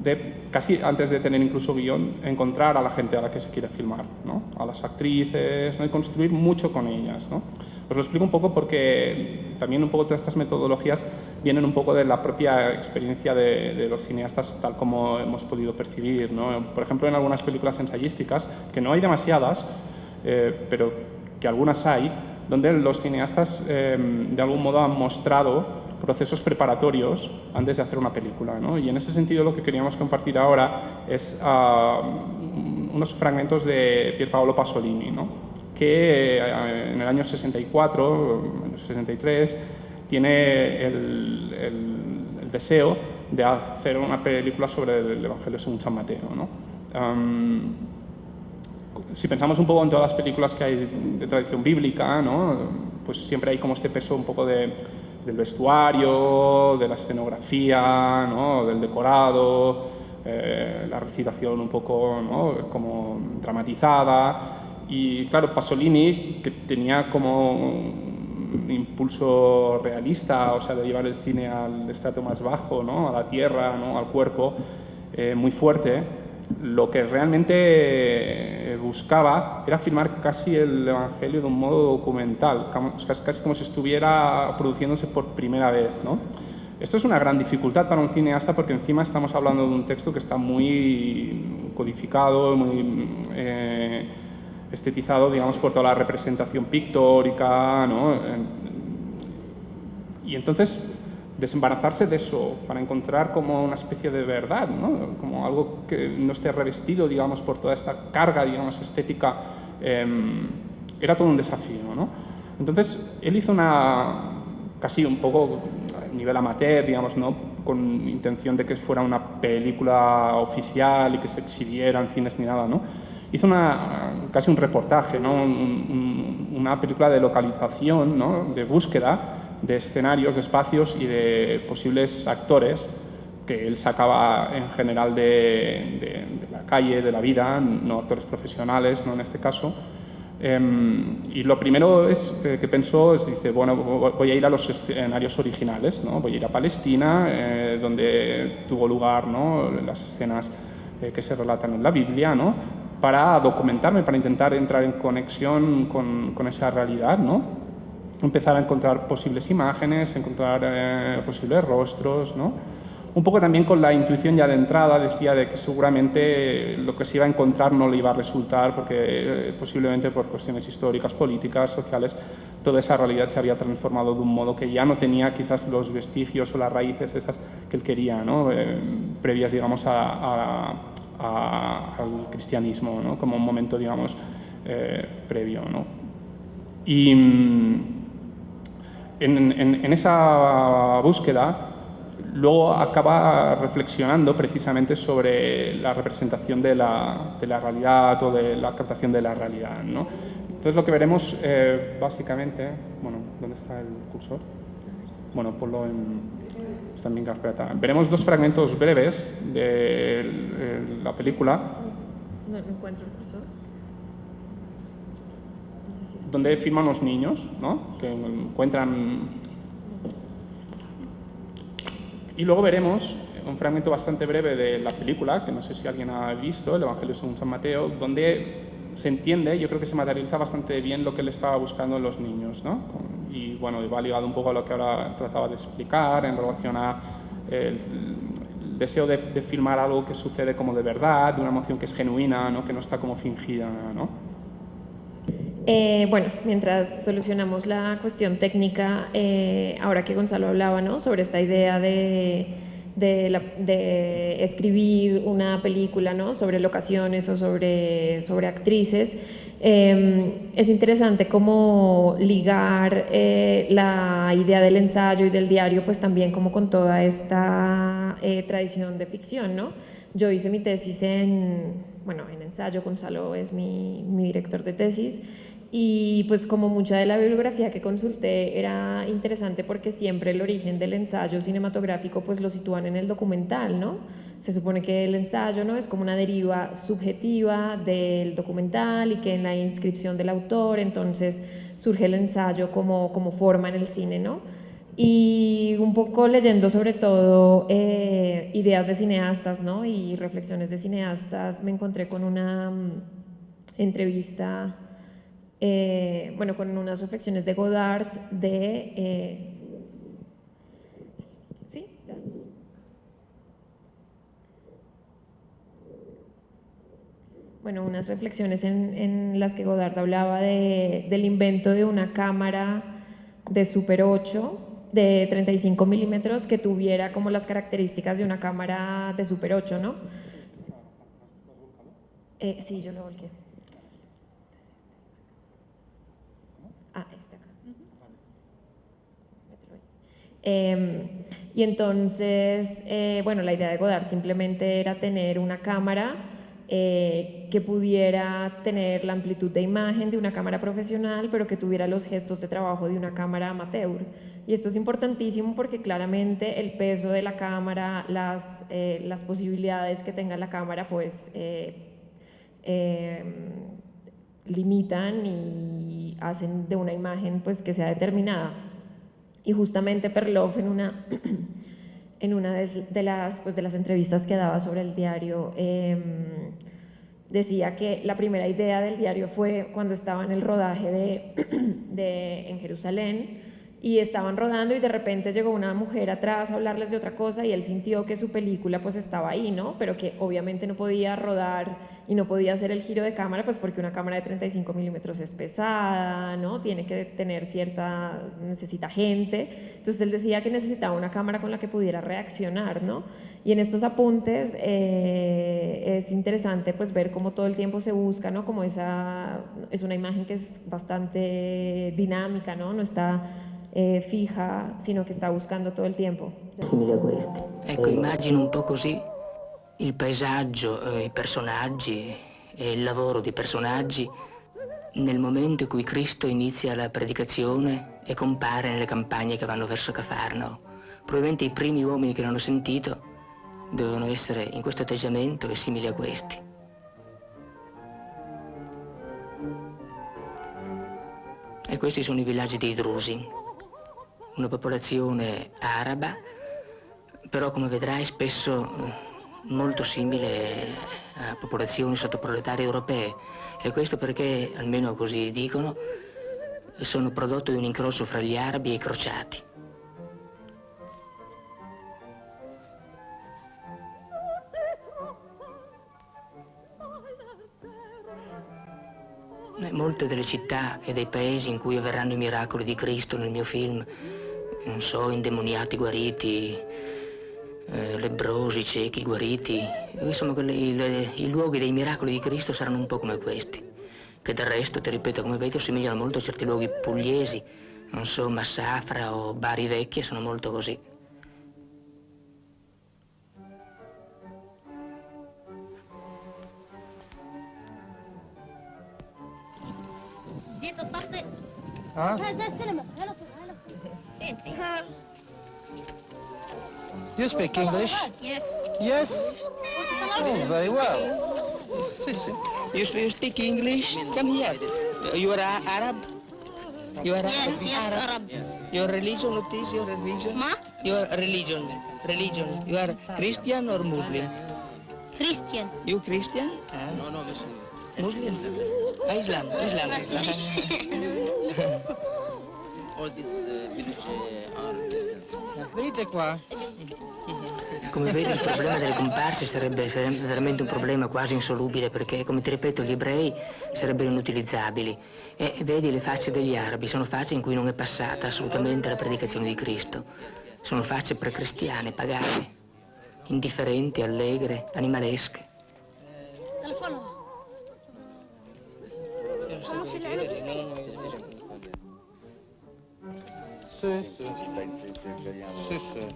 de, casi antes de tener incluso guión, encontrar a la gente a la que se quiere filmar, ¿no? A las actrices, ¿no? Y construir mucho con ellas, ¿no? Os lo explico un poco porque también un poco todas estas metodologías vienen un poco de la propia experiencia de los cineastas tal como hemos podido percibir, ¿no? Por ejemplo, en algunas películas ensayísticas, que no hay demasiadas, pero que algunas hay, donde los cineastas de algún modo han mostrado procesos preparatorios antes de hacer una película, ¿no? Y en ese sentido lo que queríamos compartir ahora es unos fragmentos de Pierpaolo Pasolini, ¿no? Que en el año 64, 63, tiene el deseo de hacer una película sobre el Evangelio según San Mateo, ¿no? Si pensamos un poco en todas las películas que hay de tradición bíblica, ¿no? Pues siempre hay como este peso un poco del vestuario, de la escenografía, ¿no? Del decorado, la recitación un poco, ¿no? Como dramatizada. Y claro, Pasolini, que tenía como un impulso realista, o sea, de llevar el cine al estrato más bajo, ¿no? A la tierra, ¿no? Al cuerpo, muy fuerte, lo que realmente buscaba era filmar casi el Evangelio de un modo documental, casi como si estuviera produciéndose por primera vez, ¿no? Esto es una gran dificultad para un cineasta porque encima estamos hablando de un texto que está muy codificado, muy estetizado, digamos, por toda la representación pictórica, ¿no? Y entonces desembarazarse de eso para encontrar como una especie de verdad, ¿no? Como algo que no esté revestido, digamos, por toda esta carga, digamos, estética, era todo un desafío, ¿no? Entonces, él hizo casi un poco a nivel amateur, digamos, ¿no? Con intención de que fuera una película oficial y que se exhibiera en cines ni nada, ¿no? Hizo casi un reportaje, ¿no? Una película de localización, ¿no? De búsqueda de escenarios, de espacios y de posibles actores que él sacaba en general de la calle, de la vida, no actores profesionales, ¿no? En este caso. Y lo primero que pensó es, dice, bueno, voy a ir a los escenarios originales, ¿no? Voy a ir a Palestina, donde tuvo lugar, ¿no? Las escenas que se relatan en la Biblia, ¿no? Para documentarme, para intentar entrar en conexión con esa realidad, ¿no? Empezar a encontrar posibles imágenes, encontrar posibles rostros, ¿no? Un poco también con la intuición ya de entrada, decía de que seguramente lo que se iba a encontrar no le iba a resultar porque posiblemente por cuestiones históricas, políticas, sociales, toda esa realidad se había transformado de un modo que ya no tenía quizás los vestigios o las raíces esas que él quería, ¿no? Previas, digamos, al cristianismo, ¿no? Como un momento, digamos, previo, ¿no? Y en esa búsqueda luego acaba reflexionando precisamente sobre la representación de la realidad o de la captación de la realidad, ¿no? Entonces lo que veremos básicamente, bueno, ¿dónde está el cursor? Bueno, ponlo está en mi carpeta. Veremos dos fragmentos breves de la película. No encuentro el cursor. Donde filman los niños, ¿no? Que encuentran. Y luego veremos un fragmento bastante breve de la película, que no sé si alguien ha visto, el Evangelio según San Mateo, donde se entiende, yo creo que se materializa bastante bien lo que él estaba buscando en los niños, ¿no? Y bueno, va ligado un poco a lo que ahora trataba de explicar en relación a el deseo de filmar algo que sucede como de verdad, de una emoción que es genuina, ¿no? Que no está como fingida, ¿no? Bueno, mientras solucionamos la cuestión técnica, ahora que Gonzalo hablaba, ¿no? Sobre esta idea de escribir una película, ¿no? Sobre locaciones o sobre actrices, Es interesante como ligar la idea del ensayo y del diario pues también como con toda esta tradición de ficción, ¿no? Yo hice mi tesis en ensayo, Gonzalo es mi director de tesis, y pues como mucha de la bibliografía que consulté era interesante porque siempre el origen del ensayo cinematográfico pues lo sitúan en el documental, ¿no? Se supone que el ensayo, ¿no?, es como una deriva subjetiva del documental y que en la inscripción del autor entonces surge el ensayo como forma en el cine, ¿no? Y un poco leyendo sobre todo ideas de cineastas, ¿no?, y reflexiones de cineastas, me encontré con una entrevista, con unas reflexiones de Godard ¿sí? Ya. Bueno, unas reflexiones en las que Godard hablaba del invento de una cámara de Super 8 de 35 milímetros que tuviera como las características de una cámara de Super 8, ¿no? Sí, yo lo volqué. Este acá. Y entonces, la idea de Godard simplemente era tener una cámara que pudiera tener la amplitud de imagen de una cámara profesional, pero que tuviera los gestos de trabajo de una cámara amateur. Y esto es importantísimo porque claramente el peso de la cámara, las posibilidades que tenga la cámara, pues limitan y hacen de una imagen pues que sea determinada. Y justamente Perloff en una de las entrevistas que daba sobre el diario decía que la primera idea del diario fue cuando estaba en el rodaje en Jerusalén, y estaban rodando y de repente llegó una mujer atrás a hablarles de otra cosa y él sintió que su película pues estaba ahí, ¿no? Pero que obviamente no podía rodar y no podía hacer el giro de cámara pues porque una cámara de 35 milímetros es pesada, ¿no? Tiene que tener necesita gente. Entonces él decía que necesitaba una cámara con la que pudiera reaccionar, ¿no? Y en estos apuntes es interesante pues ver cómo todo el tiempo se busca, ¿no? Como es una imagen que es bastante dinámica, ¿no? No está fija, sino che sta buscando tutto il tempo. Simili a questi. Ecco, immagino un po' così il paesaggio, i personaggi e il lavoro dei personaggi nel momento in cui Cristo inizia la predicazione e compare nelle campagne che vanno verso Cafarnao. Probabilmente i primi uomini che l'hanno sentito dovevano essere in questo atteggiamento e simili a questi. E questi sono i villaggi dei Drusi. Una popolazione araba, però come vedrai spesso molto simile a popolazioni sottoproletarie europee, e questo perché, almeno così dicono, sono prodotto di un incrocio fra gli arabi e i crociati. Molte delle città e dei paesi in cui avverranno i miracoli di Cristo nel mio film, non so, indemoniati guariti, lebbrosi, ciechi guariti, insomma i luoghi dei miracoli di Cristo saranno un po' come questi, che del resto, ti ripeto, come vedi, assomigliano molto a certi luoghi pugliesi, non so, Massafra o Bari Vecchie, sono molto così. هذا السينما. You speak English? Yes. Yes? Oh, very well. You speak English? Come here. You are Arab? You are Yes, Arab. Your religion, what is your religion? Ma? Your religion. You are Christian or Muslim? Christian. You Christian? No, Muslim. Muslim? Islam. All this village are Christian. Vedete qua? Come vedi, il problema delle comparse sarebbe veramente un problema quasi insolubile, perché, come ti ripeto, gli ebrei sarebbero inutilizzabili. E vedi, le facce degli arabi sono facce in cui non è passata assolutamente la predicazione di Cristo. Sono facce precristiane, pagane, indifferenti, allegre, animalesche. Sì, sì. Sì, sì.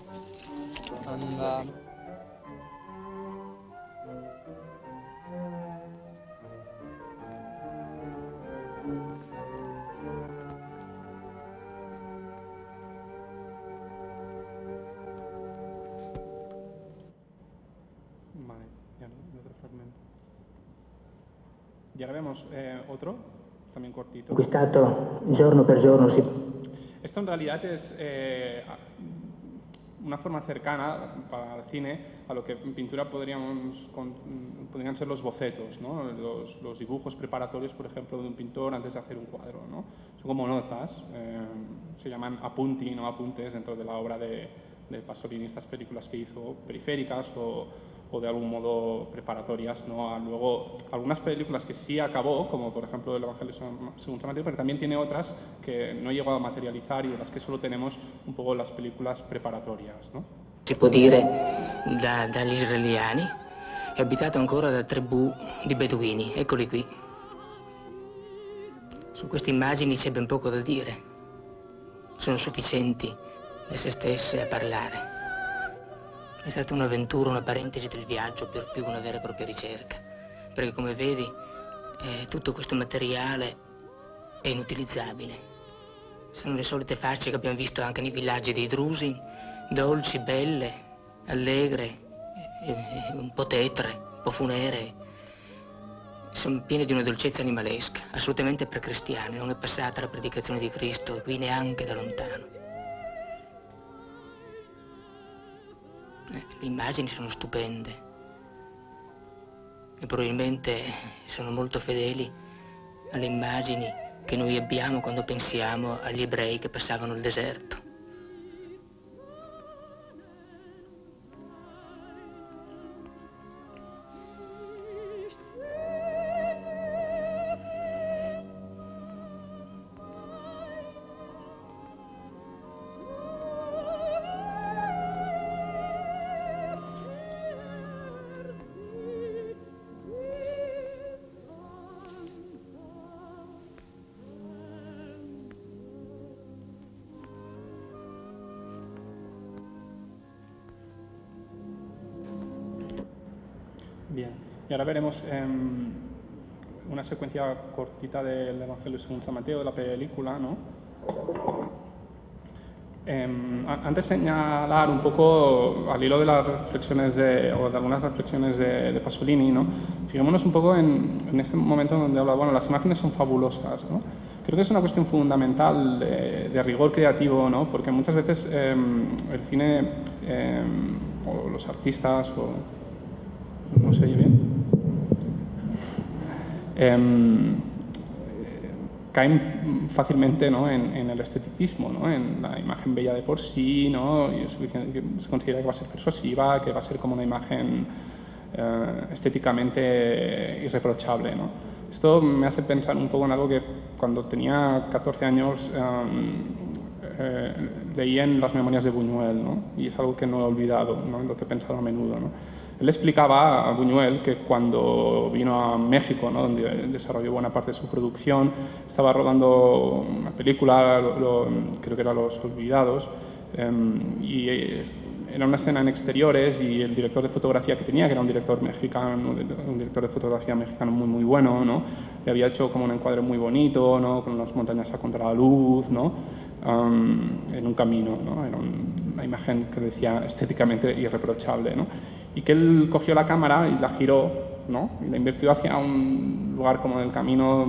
Andiamo. Vale, y ahora otro fragmento. Y ahora vemos otro, también cortito. Conquistato giorno per giorno, si... Esto en realidad es una forma cercana para el cine a lo que en pintura podrían ser los bocetos, ¿no? Los dibujos preparatorios, por ejemplo, de un pintor antes de hacer un cuadro, ¿no? Son como notas, se llaman apunti, no apuntes, dentro de la obra de Pasolini, estas películas que hizo periféricas o de algún modo preparatorias, ¿no? Luego, algunas películas que sí acabó, como por ejemplo El Evangelio según San Mateo, pero también tiene otras que no llegó a materializar y de las que solo tenemos un poco las películas preparatorias, ¿no? Si può dire dagli israeliani, è abitato ancora da tribù di beduini, eccoli qui. Su queste immagini c'è ben poco da dire, sono sufficienti da se stesse a parlare. È stata un'avventura, una parentesi del viaggio, per più che una vera e propria ricerca, perché come vedi tutto questo materiale è inutilizzabile. Sono le solite facce che abbiamo visto anche nei villaggi dei Drusi, dolci, belle, allegre, un po' tetre, un po' funeree. Sono piene di una dolcezza animalesca, assolutamente precristiane, non è passata la predicazione di Cristo qui neanche da lontano. Le immagini sono stupende e probabilmente sono molto fedeli alle immagini che noi abbiamo quando pensiamo agli ebrei che passavano il deserto. Bien, y ahora veremos una secuencia cortita del Evangelio según San Mateo, de la película, ¿no? Antes de señalar un poco al hilo de las reflexiones o de algunas reflexiones de Pasolini, ¿no? Fijémonos un poco en este momento donde habla, bueno, las imágenes son fabulosas, ¿no? Creo que es una cuestión fundamental de rigor creativo, ¿no? Porque muchas veces el cine o los artistas ¿no se oye bien? Caen fácilmente, ¿no? en el esteticismo, ¿no? En la imagen bella de por sí, ¿no? Y se considera que va a ser persuasiva, que va a ser como una imagen estéticamente irreprochable, ¿no? Esto me hace pensar un poco en algo que cuando tenía 14 años leí en las memorias de Buñuel, ¿no? Y es algo que no he olvidado, ¿no? Lo que he pensado a menudo, ¿no? Él explicaba a Buñuel que cuando vino a México, ¿no? Donde desarrolló buena parte de su producción, estaba rodando una película, creo que era Los Olvidados, y era una escena en exteriores y el director de fotografía que tenía, que era un director mexicano, un director de fotografía mexicano muy, muy bueno, ¿no? Le había hecho como un encuadre muy bonito, ¿no? Con unas montañas a contraluz, ¿no? En un camino, ¿no? Era una imagen que decía estéticamente irreprochable, ¿no? Y que él cogió la cámara y la giró, ¿no? Y la invirtió hacia un lugar como del camino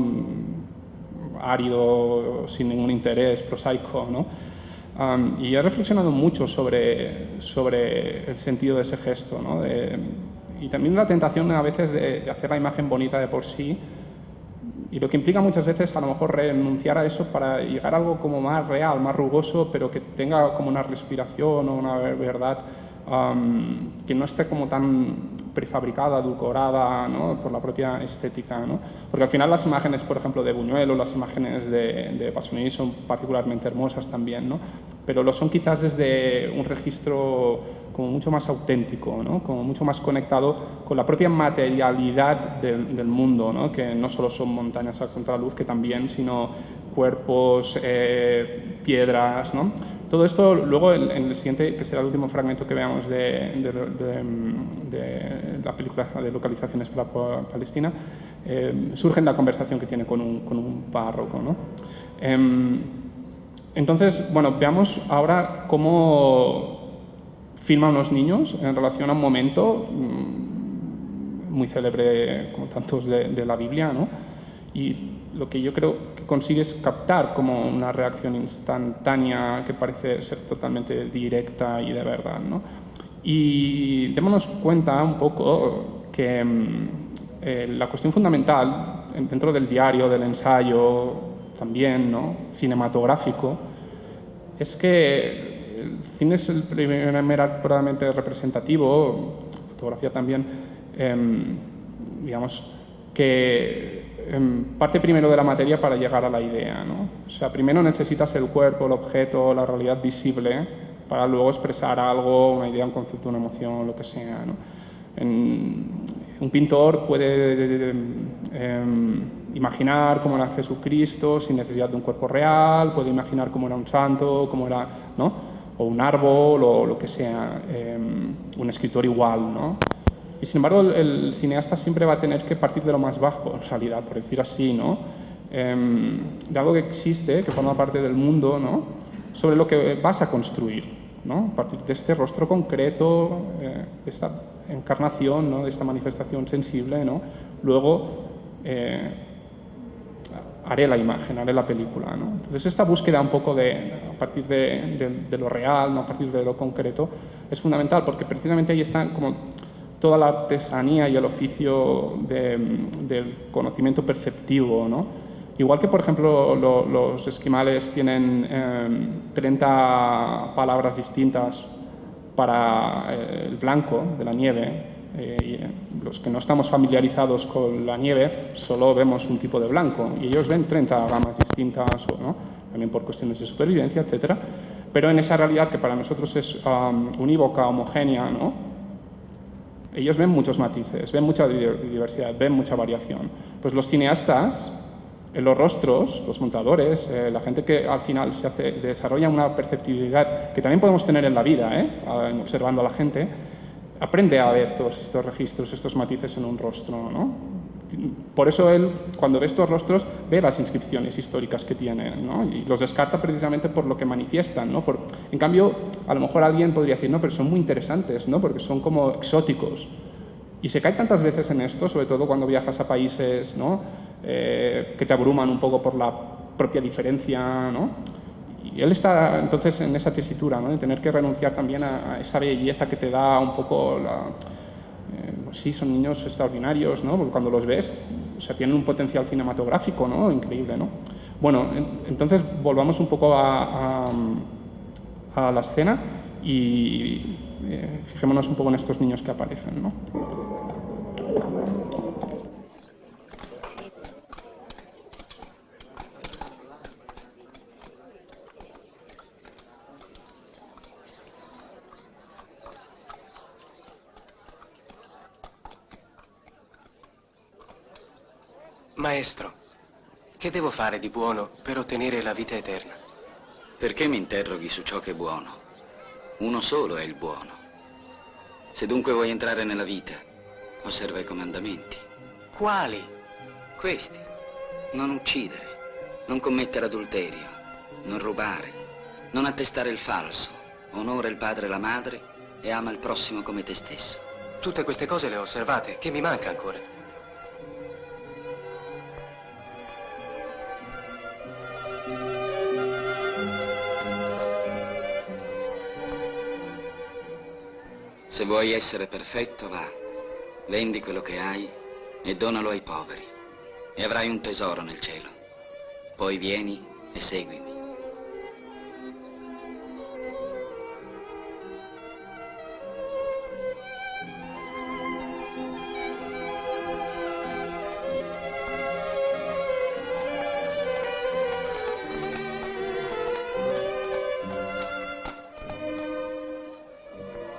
árido, sin ningún interés, prosaico, ¿no? Y he reflexionado mucho sobre el sentido de ese gesto, ¿no? Y también la tentación a veces de hacer la imagen bonita de por sí, y lo que implica muchas veces a lo mejor renunciar a eso para llegar a algo como más real, más rugoso, pero que tenga como una respiración o una verdad que no esté como tan prefabricada, edulcorada, ¿no? Por la propia estética, ¿no? Porque al final las imágenes, por ejemplo, de Buñuel o las imágenes de Pasolini son particularmente hermosas también, ¿no? Pero lo son quizás desde un registro como mucho más auténtico, ¿no? Como mucho más conectado con la propia materialidad del mundo, ¿no? Que no solo son montañas a contraluz, que también, sino cuerpos, piedras, ¿no? Todo esto luego en el siguiente, que será el último fragmento que veamos de la película de localizaciones para Palestina, surge en la conversación que tiene con un párroco, ¿no? Entonces, bueno, veamos ahora cómo filman los niños en relación a un momento muy célebre, como tantos de la Biblia, ¿no? Y lo que yo creo que consigue es captar como una reacción instantánea que parece ser totalmente directa y de verdad, ¿no? Y démonos cuenta un poco que la cuestión fundamental dentro del diario, del ensayo, también, ¿no?, cinematográfico, es que el cine es el primer arte probablemente representativo, fotografía también, digamos, que parte primero de la materia para llegar a la idea, ¿no? O sea, primero necesitas el cuerpo, el objeto, la realidad visible, para luego expresar algo, una idea, un concepto, una emoción, lo que sea, ¿no? Un pintor puede imaginar cómo era Jesucristo sin necesidad de un cuerpo real, puede imaginar cómo era un santo, cómo era, ¿no?, o un árbol, o lo que sea, un escritor igual, ¿no? Y sin embargo, el cineasta siempre va a tener que partir de lo más bajo, en realidad, por decir así, ¿no? De algo que existe, que forma parte del mundo, ¿no?, sobre lo que vas a construir, ¿no? A partir de este rostro concreto, de esta encarnación, ¿no?, de esta manifestación sensible, ¿no?, luego haré la imagen, haré la película, ¿no? Entonces esta búsqueda un poco a partir de lo real, ¿no?, a partir de lo concreto, es fundamental, porque precisamente ahí están como toda la artesanía y el oficio del conocimiento perceptivo, ¿no? Igual que, por ejemplo, los esquimales tienen 30 palabras distintas para el blanco de la nieve, y los que no estamos familiarizados con la nieve solo vemos un tipo de blanco y ellos ven 30 gamas distintas, ¿no?, también por cuestiones de supervivencia, etc. Pero en esa realidad que para nosotros es unívoca, homogénea, ¿no?, ellos ven muchos matices, ven mucha diversidad, ven mucha variación. Pues los cineastas, en los rostros, los montadores, la gente que al final desarrolla una perceptibilidad que también podemos tener en la vida, observando a la gente, aprende a ver todos estos registros, estos matices en un rostro, ¿no? Por eso él, cuando ve estos rostros, ve las inscripciones históricas que tienen, ¿no?, y los descarta precisamente por lo que manifiestan, ¿no? En cambio, a lo mejor alguien podría decir, no, pero son muy interesantes, ¿no?, porque son como exóticos. Y se cae tantas veces en esto, sobre todo cuando viajas a países, ¿no?, que te abruman un poco por la propia diferencia, ¿no? Y él está entonces en esa tesitura, ¿no?, de tener que renunciar también a esa belleza que te da un poco sí, son niños extraordinarios, ¿no?, porque cuando los ves, o sea, tienen un potencial cinematográfico, ¿no?, increíble, ¿no? Bueno, entonces volvamos un poco a la escena y fijémonos un poco en estos niños que aparecen, ¿no? Maestro, che devo fare di buono per ottenere la vita eterna? Perché mi interroghi su ciò che è buono? Uno solo è il buono. Se dunque vuoi entrare nella vita, osserva i comandamenti. Quali? Questi. Non uccidere, non commettere adulterio, non rubare, non attestare il falso, onora il padre e la madre e ama il prossimo come te stesso. Tutte queste cose le ho osservate, che mi manca ancora? Se vuoi essere perfetto, va, vendi quello che hai e donalo ai poveri e avrai un tesoro nel cielo. Poi vieni e seguimi.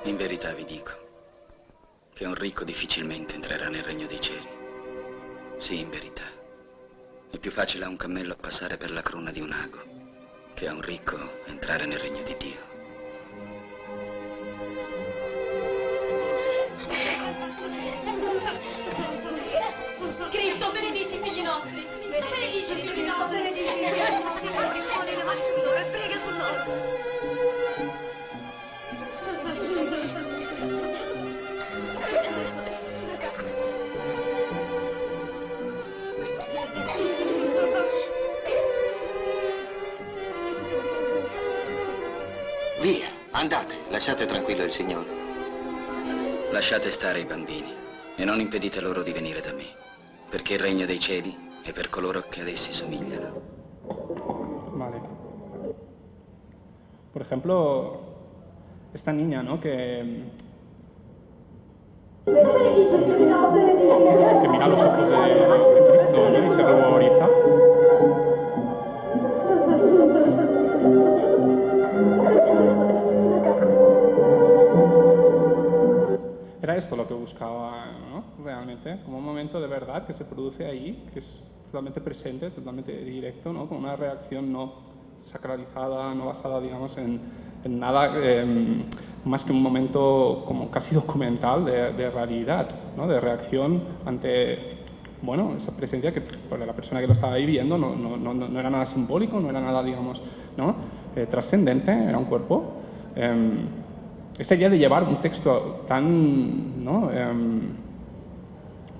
In verità vi dico che un ricco difficilmente entrerà nel regno dei cieli. Sì, in verità. È più facile a un cammello passare per la cruna di un ago che a un ricco entrare nel regno di Dio. Cristo, benedici i figli nostri. Benedici i figli nostri. Benedici i figli nostri. Signore, poni le mani sul loro e prega sul loro. Via, andate, lasciate tranquillo il Signore. Lasciate stare i bambini e non impedite loro di venire da me, perché il regno dei cieli è per coloro che ad essi somigliano. Vale. Por ejemplo, esta niña, ¿no? Que mira los ojos de Cristo, ¿no? Y se ruboriza. Era esto lo que buscaba, ¿no? Realmente, como un momento de verdad que se produce ahí, que es totalmente presente, totalmente directo, ¿no? Con una reacción no sacralizada, no basada, digamos, en nada más que un momento como casi documental de realidad, ¿no? De reacción ante, bueno, esa presencia que para la persona que lo estaba viviendo no era nada simbólico, no era nada, digamos, ¿no? Trascendente, era un cuerpo. Esa idea de llevar un texto tan, ¿no?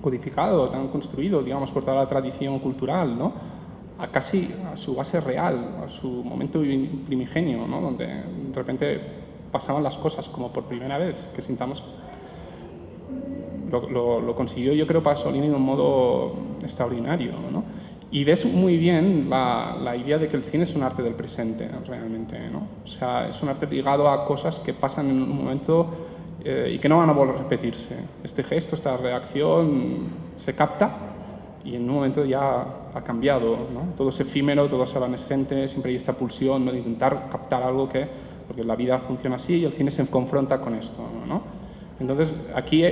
Codificado, tan construido, digamos, por toda la tradición cultural, ¿no? A casi a su base real, a su momento primigenio, ¿no? Donde de repente pasaban las cosas como por primera vez, que sintamos. Lo consiguió, yo creo, Pasolini de un modo extraordinario, ¿no? Y ves muy bien la idea de que el cine es un arte del presente, realmente, ¿no? O sea, es un arte ligado a cosas que pasan en un momento y que no van a volver a repetirse. Este gesto, esta reacción se capta y en un momento ya ha cambiado, ¿no? Todo es efímero, todo es evanescente, siempre hay esta pulsión, ¿no? De intentar captar algo que, porque la vida funciona así y el cine se confronta con esto, ¿no? Entonces, aquí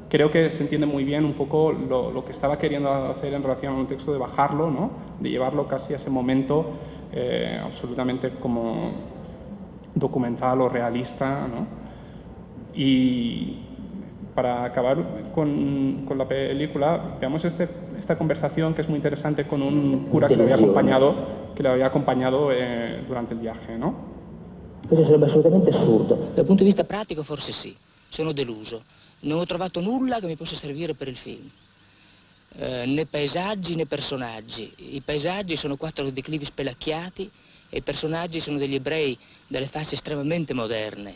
creo que se entiende muy bien un poco lo que estaba queriendo hacer en relación a un texto, de bajarlo, ¿no? De llevarlo casi a ese momento absolutamente como documental o realista, ¿no? Y para acabar con la película, veamos esta conversación que es muy interesante con un cura que le había acompañado durante il viaje, no? Questo sarebbe assolutamente assurdo. Dal punto di vista pratico forse sì, sono deluso. Non ho trovato nulla che mi possa servire per il film. Né paesaggi né personaggi. I paesaggi sono 4 declivi spelacchiati e i personaggi sono degli ebrei dalle facce estremamente moderne,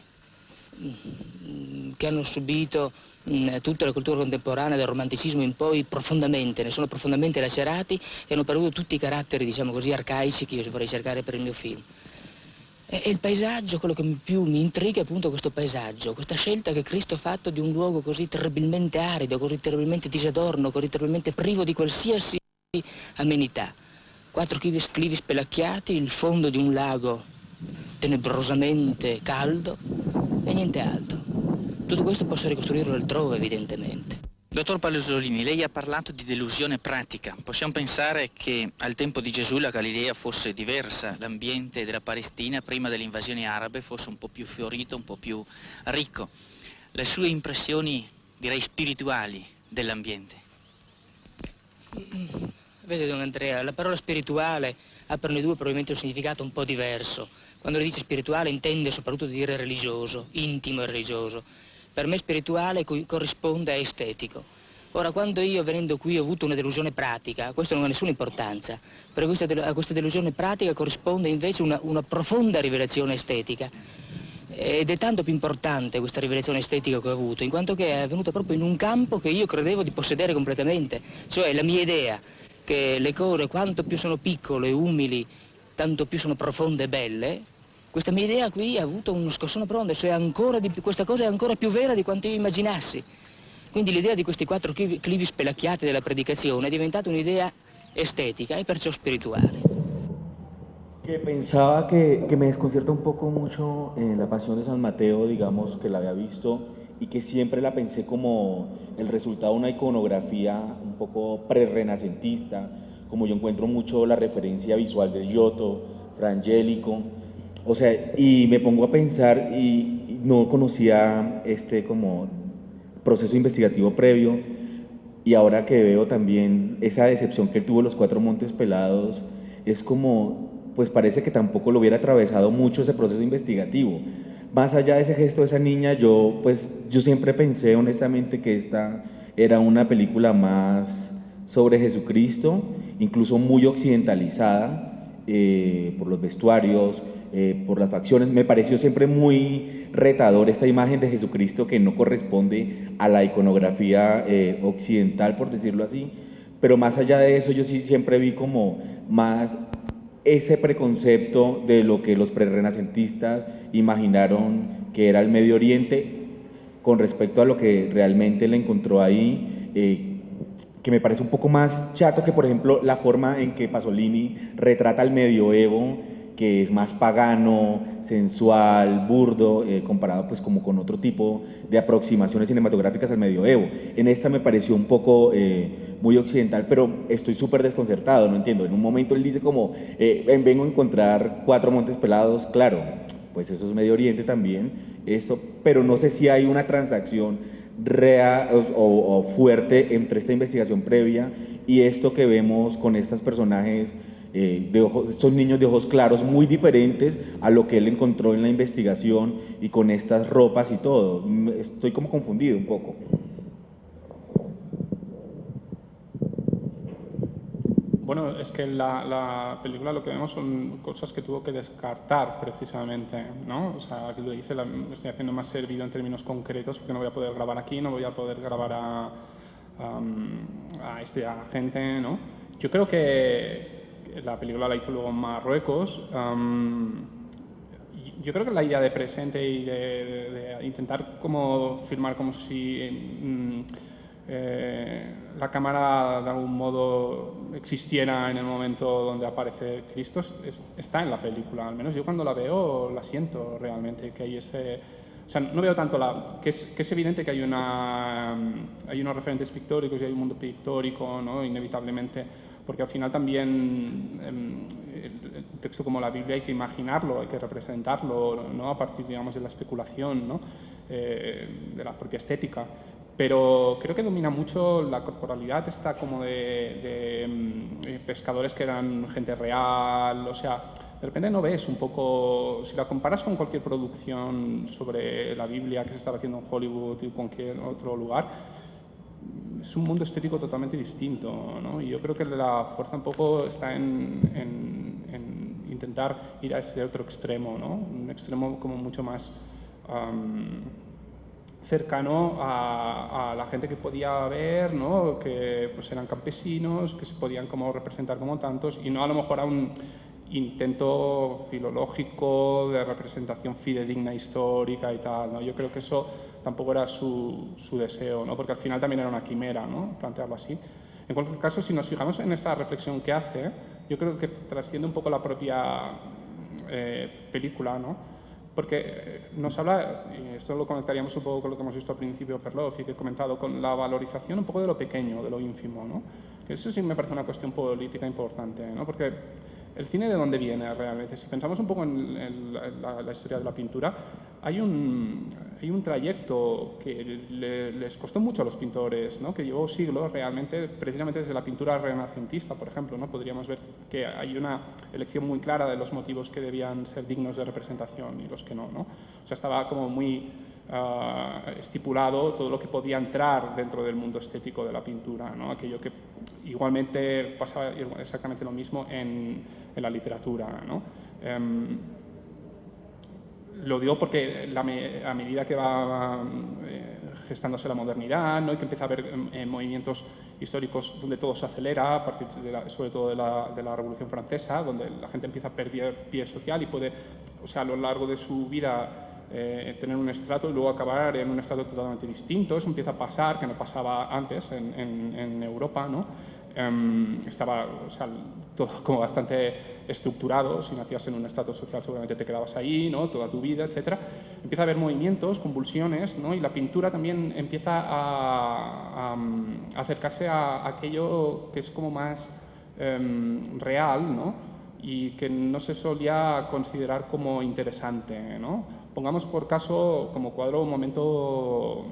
che hanno subito tutta la cultura contemporanea, dal romanticismo in poi, profondamente, ne sono profondamente lacerati e hanno perduto tutti i caratteri, diciamo così, arcaici che io vorrei cercare per il mio film. E il paesaggio, quello che più mi intriga è appunto questo paesaggio, questa scelta che Cristo ha fatto di un luogo così terribilmente arido, così terribilmente disadorno, così terribilmente privo di qualsiasi amenità. 4 clivi spelacchiati, il fondo di un lago tenebrosamente caldo e niente altro. Tutto questo posso ricostruirlo altrove, evidentemente. Dottor Pasolini, lei ha parlato di delusione pratica. Possiamo pensare che al tempo di Gesù la Galilea fosse diversa, l'ambiente della Palestina prima delle invasioni arabe fosse un po' più fiorito, un po' più ricco. Le sue impressioni, direi, spirituali dell'ambiente? Vede, don Andrea, la parola spirituale ha per noi due probabilmente un significato un po' diverso. Quando dice spirituale intende soprattutto dire religioso, intimo e religioso. Per me spirituale corrisponde a estetico. Ora, quando io venendo qui ho avuto una delusione pratica, questo non ha nessuna importanza, perché a questa delusione pratica corrisponde invece una profonda rivelazione estetica. Ed è tanto più importante questa rivelazione estetica che ho avuto, in quanto che è avvenuta proprio in un campo che io credevo di possedere completamente, cioè la mia idea che le cose quanto più sono piccole e umili, tanto più sono profonde e belle. Questa mia idea qui ha avuto uno scossone profondo, cioè questa cosa è ancora più vera di quanto io immaginassi. Quindi l'idea di questi 4 clivi spelacchiati della predicazione è diventata un'idea estetica e perciò spirituale. Que pensaba que me desconcierta un poco mucho la Pasión de San Mateo, digamos, que la había visto y que siempre la pensé como el resultado de una iconografía un poco prerrenacentista, como yo encuentro mucho la referencia visual del Giotto, Frangélico, o sea, y me pongo a pensar y no conocía este como proceso investigativo previo, y ahora que veo también esa decepción que tuvo Los Cuatro Montes Pelados, es como, pues parece que tampoco lo hubiera atravesado mucho ese proceso investigativo. Más allá de ese gesto de esa niña, yo siempre pensé honestamente que esta era una película más sobre Jesucristo, incluso muy occidentalizada por los vestuarios, por las facciones. Me pareció siempre muy retador esta imagen de Jesucristo que no corresponde a la iconografía occidental, por decirlo así, pero más allá de eso yo sí siempre vi como más ese preconcepto de lo que los prerrenacentistas imaginaron que era el Medio Oriente con respecto a lo que realmente le encontró ahí, que me parece un poco más chato que, por ejemplo, la forma en que Pasolini retrata el medioevo, que es más pagano, sensual, burdo, comparado pues como con otro tipo de aproximaciones cinematográficas al medioevo. En esta me pareció un poco muy occidental, pero estoy súper desconcertado, no entiendo. En un momento él dice como, vengo a encontrar Cuatro Montes Pelados, claro, pues eso es Medio Oriente también, eso, pero no sé si hay una transacción real o fuerte entre esta investigación previa y esto que vemos con estos personajes estos niños de ojos claros muy diferentes a lo que él encontró en la investigación y con estas ropas y todo. Estoy como confundido un poco. Bueno, es que la película lo que vemos son cosas que tuvo que descartar precisamente, ¿no? O sea, que lo dice, lo estoy haciendo más servido en términos concretos porque no voy a poder grabar aquí, no voy a poder grabar a gente, ¿no? Yo creo que la película la hizo luego en Marruecos. Yo creo que la idea de presente y de intentar como filmar como si la cámara de algún modo existiera en el momento donde aparece Cristo está en la película, al menos yo cuando la veo la siento realmente, que hay ese... O sea, no veo tanto que es evidente que hay unos referentes pictóricos y hay un mundo pictórico, ¿no? Inevitablemente, porque al final también el texto como la Biblia hay que imaginarlo, hay que representarlo, ¿no? A partir, digamos, de la especulación, ¿no? De la propia estética. Pero creo que domina mucho la corporalidad esta como de pescadores que eran gente real, o sea, de repente no ves un poco, si la comparas con cualquier producción sobre la Biblia que se estaba haciendo en Hollywood y cualquier otro lugar, es un mundo estético totalmente distinto, ¿no? Y yo creo que la fuerza un poco está en intentar ir a ese otro extremo, ¿no? Un extremo como mucho más cercano a la gente que podía ver, ¿no? Que pues eran campesinos, que se podían como representar como tantos, y no a lo mejor a un intento filológico de representación fidedigna histórica y tal, ¿no? Yo creo que eso tampoco era su deseo, ¿no? Porque al final también era una quimera, ¿no? Plantearlo así. En cualquier caso, si nos fijamos en esta reflexión que hace, yo creo que trasciende un poco la propia película, ¿no? Porque nos habla, y esto lo conectaríamos un poco con lo que hemos visto al principio, Perloff, y que he comentado, con la valorización un poco de lo pequeño, de lo ínfimo, ¿no? Que eso sí me parece una cuestión política importante, ¿no? Porque el cine, ¿de dónde viene realmente? Si pensamos un poco en la historia de la pintura, hay un trayecto que les costó mucho a los pintores, ¿no? Que llevó siglos realmente, precisamente desde la pintura renacentista, por ejemplo, ¿no? Podríamos ver que hay una elección muy clara de los motivos que debían ser dignos de representación y los que no, ¿no? O sea, estaba como muy estipulado todo lo que podía entrar dentro del mundo estético de la pintura, ¿no? Aquello que igualmente pasaba exactamente lo mismo en la literatura, ¿no? Lo digo porque a medida que va gestándose la modernidad, ¿no? Y que empieza a haber movimientos históricos donde todo se acelera, a partir sobre todo de la Revolución Francesa, donde la gente empieza a perder pie social y puede, o sea, a lo largo de su vida tener un estrato y luego acabar en un estrato totalmente distinto. Eso empieza a pasar, que no pasaba antes en Europa, ¿no? estaba, o sea, todo como bastante estructurado. Si nacías en un estrato social seguramente te quedabas ahí, ¿no? Toda tu vida, etc. Empieza a haber movimientos, convulsiones, ¿no? Y la pintura también empieza a acercarse a aquello que es como más real, ¿no? Y que no se solía considerar como interesante, ¿no? Pongamos por caso como cuadro un momento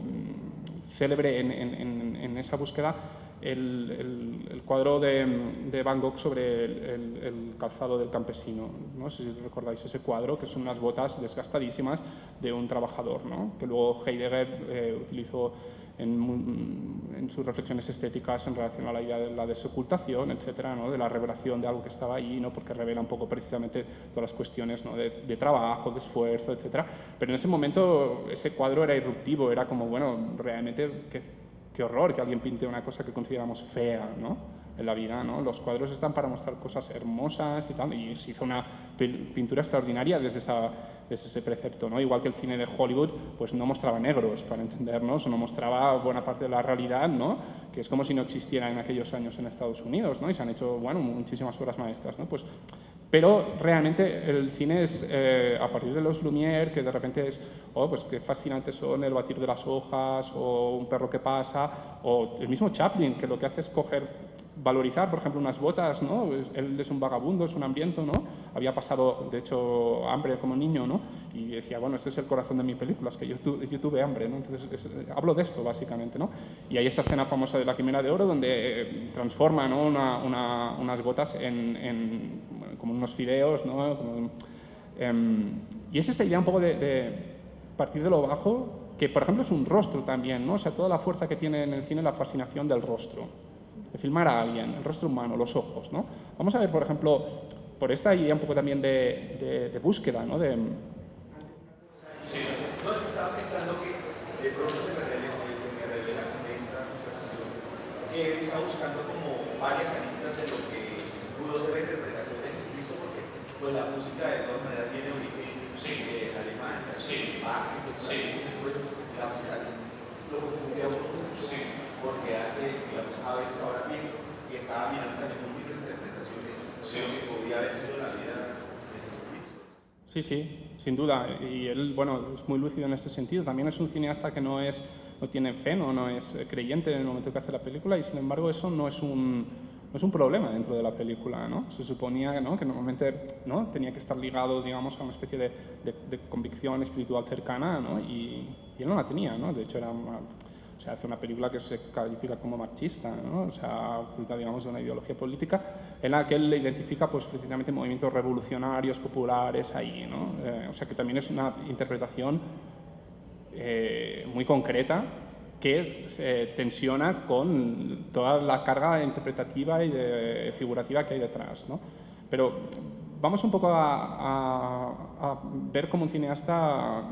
célebre en esa búsqueda, el cuadro de Van Gogh sobre el calzado del campesino. No sé si recordáis ese cuadro, que son unas botas desgastadísimas de un trabajador, ¿no? Que luego Heidegger utilizó en sus reflexiones estéticas en relación a la idea de la desocultación, etcétera, ¿no? De la revelación de algo que estaba ahí, ¿no? Porque revela un poco precisamente todas las cuestiones, ¿no? de trabajo, de esfuerzo, etcétera. Pero en ese momento ese cuadro era irruptivo, era como, bueno, realmente qué horror que alguien pinte una cosa que consideramos fea, ¿no? En la vida, ¿no? Los cuadros están para mostrar cosas hermosas y tal, y se hizo una pintura extraordinaria desde ese precepto, ¿no? Igual que el cine de Hollywood, pues no mostraba negros, para entendernos, o no mostraba buena parte de la realidad, ¿no? Que es como si no existiera en aquellos años en Estados Unidos, ¿no? Y se han hecho, bueno, muchísimas obras maestras, ¿no? Pues, pero realmente el cine es, a partir de los Lumière, que de repente es, oh, pues qué fascinantes son el batir de las hojas, o un perro que pasa, o el mismo Chaplin, que lo que hace es valorizar, por ejemplo, unas botas, ¿no? Él es un vagabundo, es un hambriento, ¿no? Había pasado, de hecho, hambre como niño, ¿no? Y decía, bueno, este es el corazón de mi película, es que yo tuve hambre, ¿no? Entonces, hablo de esto, básicamente, ¿no? Y hay esa escena famosa de La Quimera de Oro, donde transforma, ¿no? unas botas como unos fideos, ¿no? Y es esta idea un poco de partir de lo bajo, que, por ejemplo, es un rostro también, ¿no? O sea, toda la fuerza que tiene en el cine la fascinación del rostro. De filmar a alguien, el rostro humano, los ojos, ¿no? Vamos a ver, por ejemplo, por esta idea un poco también de búsqueda, ¿no? Sí. No, es que estaba pensando que de pronto se me revela con esta interpretación que él está buscando como varias aristas de lo que pudo ser la interpretación de Jesucristo, porque pues la música de todas maneras tiene origen alemán, Bach, después digamos que lo confundíamos mucho, porque digamos, a veces ahora pienso que estaba mirando también múltiples interpretaciones de lo que podía haber sido la vida de Jesucristo. Sí, sin duda. Y él, bueno, es muy lúcido en este sentido. También es un cineasta que no tiene fe, no es creyente en el momento que hace la película, y sin embargo eso no es un problema dentro de la película, ¿no? Se suponía, ¿no?, que normalmente, ¿no?, tenía que estar ligado, digamos, a una especie de convicción espiritual cercana, ¿no? Y él no la tenía, ¿no? De hecho, hace una película que se califica como marxista, ¿no? O sea, fruta, digamos, de una ideología política en la que él le identifica, pues, precisamente movimientos revolucionarios, populares, ahí, ¿no? O sea, que también es una interpretación muy concreta que se tensiona con toda la carga interpretativa y figurativa que hay detrás, ¿no? Pero vamos un poco a ver cómo un cineasta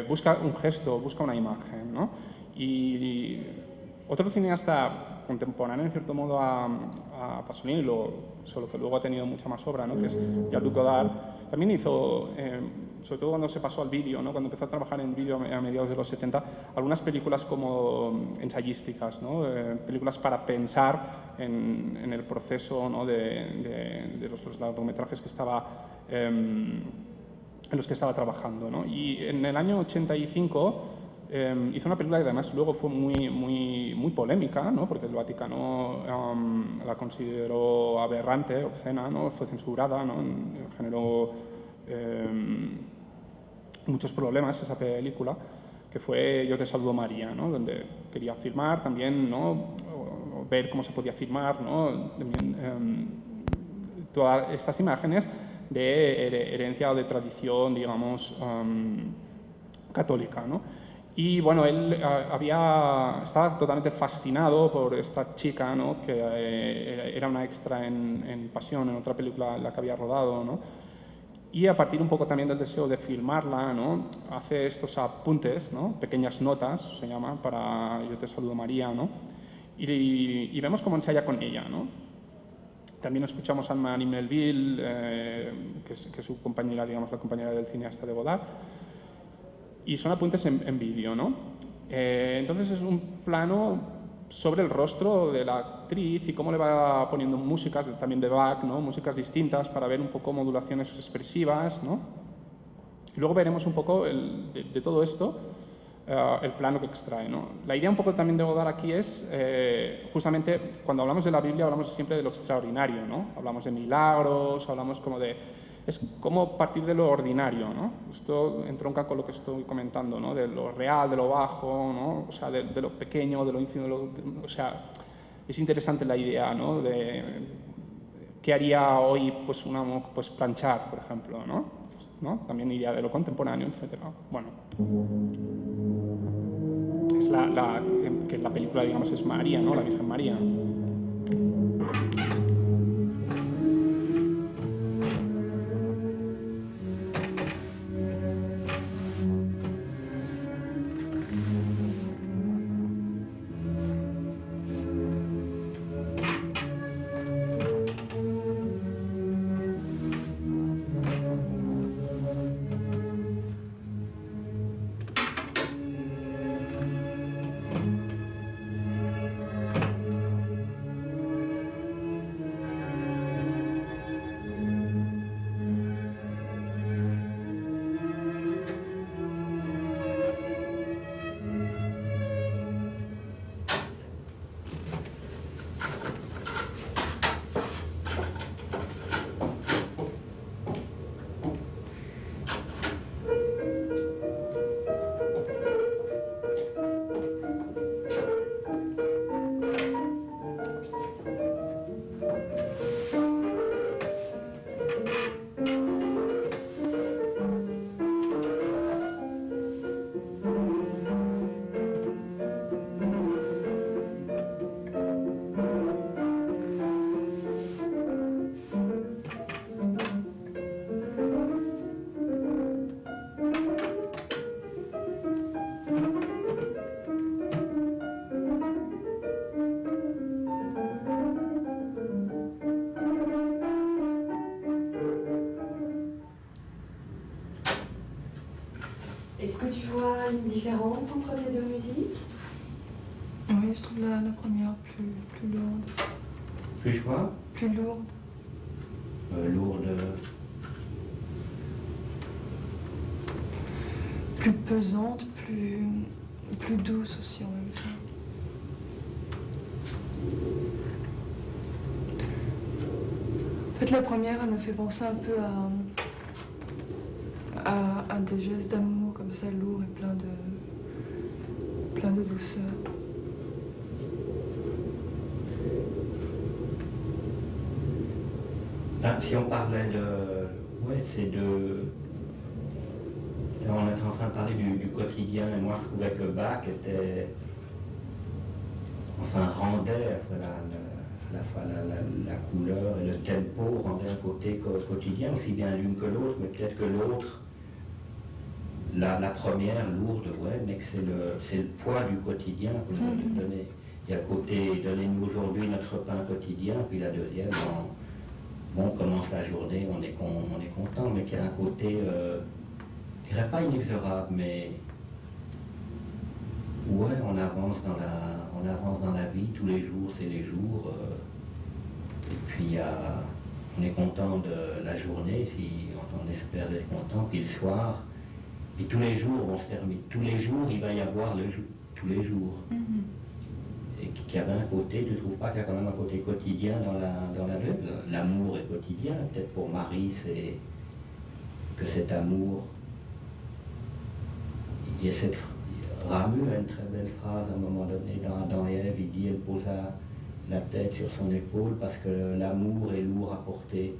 busca un gesto, busca una imagen, ¿no? Y otro cineasta contemporáneo, en cierto modo, a Pasolini, solo que luego ha tenido mucha más obra, ¿no?, que es Jean-Luc Godard, también hizo, sobre todo cuando se pasó al vídeo, ¿no?, cuando empezó a trabajar en vídeo a mediados de los 70, algunas películas como ensayísticas, ¿no?, películas para pensar en el proceso, ¿no?, de los largometrajes en los que estaba trabajando, ¿no? Y en el año 85 hizo una película que además luego fue muy polémica, ¿no?, porque el Vaticano la consideró aberrante, obscena, ¿no?, fue censurada, ¿no?, generó muchos problemas esa película, que fue Yo te saludo María, ¿no?, donde quería filmar también, ¿no?, o ver cómo se podía filmar, ¿no?, también, todas estas imágenes de herencia o de tradición, digamos, católica, ¿no? Y bueno, él estaba totalmente fascinado por esta chica, ¿no?, que era una extra en Pasión, en otra película en la que había rodado, ¿no? Y a partir un poco también del deseo de filmarla, ¿no?, hace estos apuntes, ¿no?, pequeñas notas, se llama, para Yo te saludo María, ¿no? Y vemos cómo ensaya con ella, ¿no? También escuchamos a Anne-Marie Melville, que es su compañera, digamos, la compañera del cineasta de Godard. Y son apuntes en vídeo, ¿no? Entonces es un plano sobre el rostro de la actriz y cómo le va poniendo músicas también de Bach, ¿no? Músicas distintas para ver un poco modulaciones expresivas, ¿no? Y luego veremos un poco de todo esto el plano que extrae, ¿no? La idea un poco también debo dar aquí es, justamente, cuando hablamos de la Biblia hablamos siempre de lo extraordinario, ¿no? Hablamos de milagros, hablamos como de... Es como partir de lo ordinario, ¿no? Esto entronca con lo que estoy comentando, ¿no? De lo real, de lo bajo, ¿no? O sea, de lo pequeño, de lo ínfimo, o sea, es interesante la idea, ¿no? De qué haría hoy, pues, pues planchar, por ejemplo, ¿no? También idea de lo contemporáneo, etc. Bueno, es que la película, digamos, es María, ¿no? La Virgen María. Est-ce que tu vois une différence entre ces deux musiques? Oui, je trouve la première plus lourde. Plus quoi? Plus lourde. Lourde. Plus pesante, plus douce aussi en même temps. En fait, la première, elle me fait penser un peu à des gestes d'amour comme ça, lourds et plein de douceur. Ah, si on parlait de... Ouais, c'est de... On était en train de parler du quotidien et moi je trouvais que Bach était... Enfin, rendait à la fois la couleur et le tempo, rendait un côté quotidien, aussi bien l'une que l'autre, mais peut-être que l'autre, la première, lourde, ouais, mais que c'est le poids du quotidien que vous nous donnez. Il y a le côté, donnez-nous aujourd'hui notre pain quotidien, puis la deuxième, bon, on commence la journée, on est content, mais qu'il y a un côté, je dirais pas inexorable, mais ouais, on avance dans la vie, tous les jours, c'est les jours, et puis on est content de la journée, on espère être content, puis le soir, et tous les jours vont se terminer. Tous les jours, il va y avoir tous les jours. Et qu'il y avait un côté, tu ne trouves pas qu'il y a quand même un côté quotidien dans la Bible? L'amour est quotidien, peut-être pour Marie, c'est que cet amour... Il y a cette... Ramu a une très belle phrase à un moment donné dans Ève, il dit, elle posa la tête sur son épaule parce que l'amour est lourd à porter.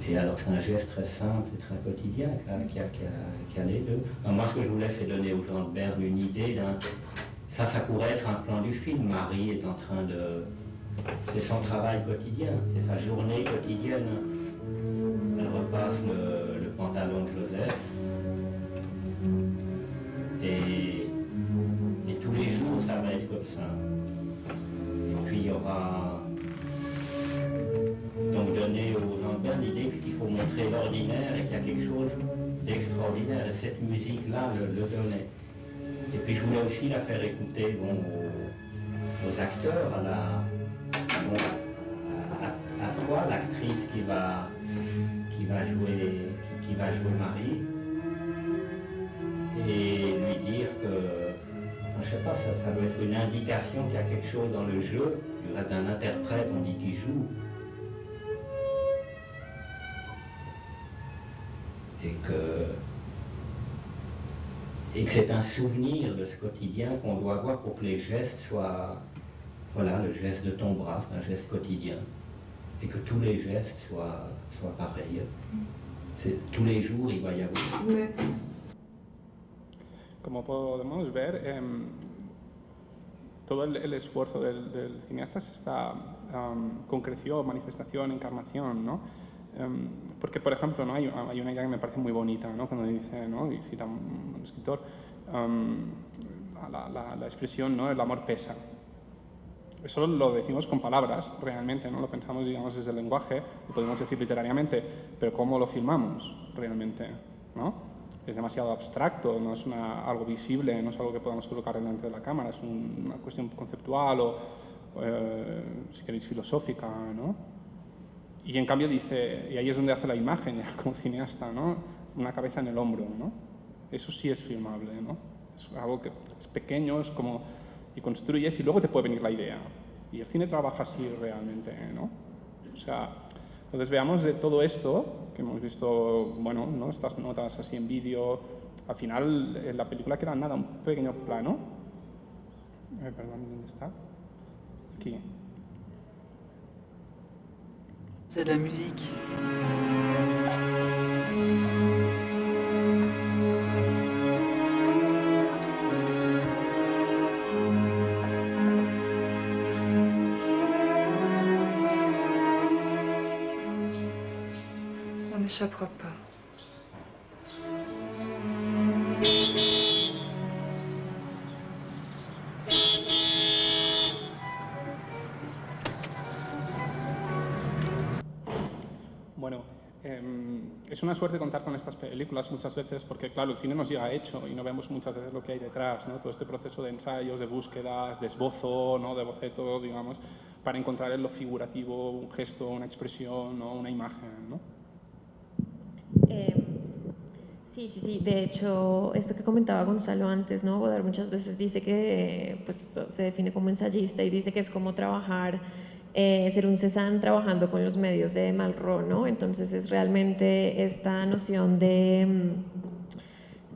Et alors c'est un geste très simple, c'est très quotidien qui a les deux. Alors moi ce que je voulais c'est donner aux gens de Berne une idée d'un... Ça pourrait être un plan du film. Marie est en train de... C'est son travail quotidien, c'est sa journée quotidienne. Elle repasse le pantalon de Joseph. Et tous les jours ça va être comme ça. Et puis il y aura... Donc donner aux gens de Berne l'idée qu'il faut montrer l'ordinaire et qu'il y a quelque chose d'extraordinaire. Et cette musique-là le donnait. Et puis je voulais aussi la faire écouter bon, aux acteurs, à toi, l'actrice qui va jouer Marie, et lui dire que, enfin, je sais pas, ça doit être une indication qu'il y a quelque chose dans le jeu. Du reste d'un interprète, on dit qu'il joue. Et que c'est un souvenir de ce quotidien qu'on doit avoir pour que les gestes soient, voilà, le geste de ton bras, c'est un geste quotidien, et que tous les gestes soient pareils. Tous les jours il va y avoir. Ouais. Como podemos ver, todo el esfuerzo del cineasta se está concreción, manifestación, encarnación, ¿no? Porque, por ejemplo, ¿no? hay una idea que me parece muy bonita, ¿no? Cuando dice, ¿no? Y cita un escritor, la expresión, ¿no? El amor pesa. Eso lo decimos con palabras, realmente, ¿no? Lo pensamos, digamos, desde el lenguaje, lo podemos decir literariamente, pero ¿cómo lo filmamos realmente, ¿no? Es demasiado abstracto, no es algo visible, no es algo que podamos colocar delante de la cámara, es una cuestión conceptual o si queréis, filosófica, ¿no? Y en cambio dice, y ahí es donde hace la imagen ya como cineasta, ¿no? Una cabeza en el hombro, ¿no? Eso sí es filmable, ¿no? Es algo que es pequeño, es como, y construyes y luego te puede venir la idea. Y el cine trabaja así realmente, ¿no? O sea, entonces veamos de todo esto, que hemos visto, bueno, ¿no? Estas notas así en vídeo, al final en la película queda nada, un pequeño plano. Perdón, ¿dónde está? Aquí. C'est de la musique. On n'échappera pas. Bueno, es una suerte contar con estas películas muchas veces porque, claro, el cine nos llega hecho y no vemos muchas veces lo que hay detrás, ¿no? Todo este proceso de ensayos, de búsquedas, de esbozo, ¿no? De boceto, digamos, para encontrar en lo figurativo un gesto, una expresión, ¿no? Una imagen, ¿no? Sí. De hecho, esto que comentaba Gonzalo antes, ¿no? Godard muchas veces dice que pues, se define como ensayista y dice que es como trabajar, ser un Cézanne trabajando con los medios de Malraux, ¿no? Entonces es realmente esta noción de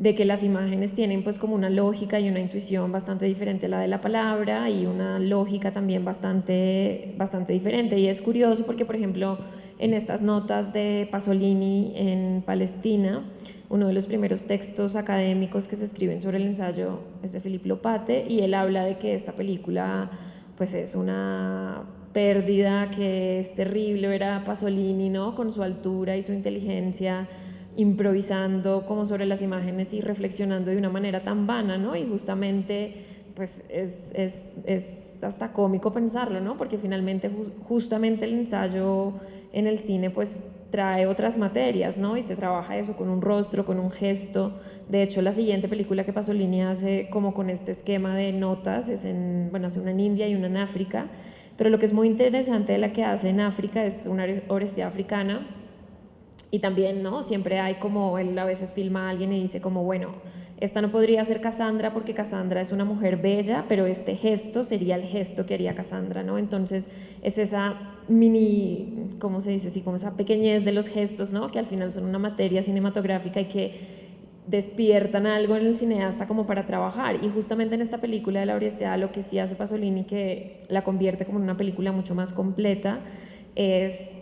que las imágenes tienen pues como una lógica y una intuición bastante diferente a la de la palabra y una lógica también bastante diferente. Y es curioso porque, por ejemplo, en estas notas de Pasolini en Palestina, uno de los primeros textos académicos que se escriben sobre el ensayo es de Philippe Lopate y él habla de que esta película pues es una pérdida, que es terrible ver a Pasolini, ¿no? Con su altura y su inteligencia improvisando como sobre las imágenes y reflexionando de una manera tan vana, ¿no? Y justamente pues es hasta cómico pensarlo, ¿no? Porque finalmente justamente el ensayo en el cine pues trae otras materias, ¿no? Y se trabaja eso con un rostro, con un gesto. De hecho, la siguiente película que Pasolini hace como con este esquema de notas es hace una en India y una en África, pero lo que es muy interesante de la que hace en África es una Oresteia africana. Y también, ¿no? Siempre hay como, él a veces filma a alguien y dice como, bueno, esta no podría ser Cassandra porque Cassandra es una mujer bella, pero este gesto sería el gesto que haría Cassandra, ¿no? Entonces es esa mini, ¿cómo se dice? Sí, como esa pequeñez de los gestos, ¿no? Que al final son una materia cinematográfica y que despiertan algo en el cineasta como para trabajar. Y justamente en esta película de la Oresteia lo que sí hace Pasolini, que la convierte como en una película mucho más completa, es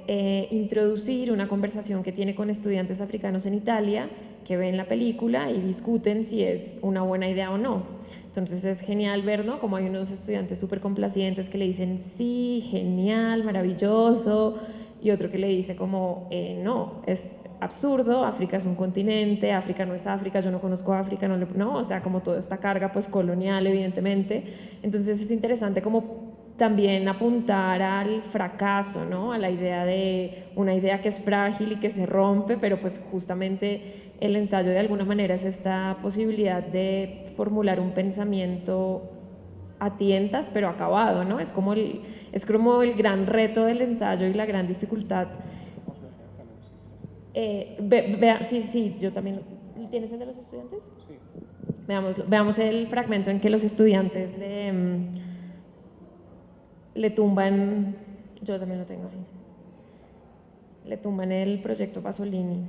introducir una conversación que tiene con estudiantes africanos en Italia que ven la película y discuten si es una buena idea o no. Entonces es genial ver, ¿no? Como hay unos estudiantes súper complacientes que le dicen sí, genial, maravilloso, y otro que le dice como no, es absurdo, África es un continente, África no es África, yo no conozco África, no, o sea, como toda esta carga pues colonial evidentemente. Entonces es interesante como también apuntar al fracaso, ¿no? A la idea de una idea que es frágil y que se rompe, pero pues justamente el ensayo de alguna manera es esta posibilidad de formular un pensamiento a tientas, pero acabado, ¿no? Es como el gran reto del ensayo y la gran dificultad. Sí, yo también. ¿Tienes el de los estudiantes? Sí. Veamos el fragmento en que los estudiantes le tumban, yo también lo tengo, sí. Le tumban el proyecto Pasolini.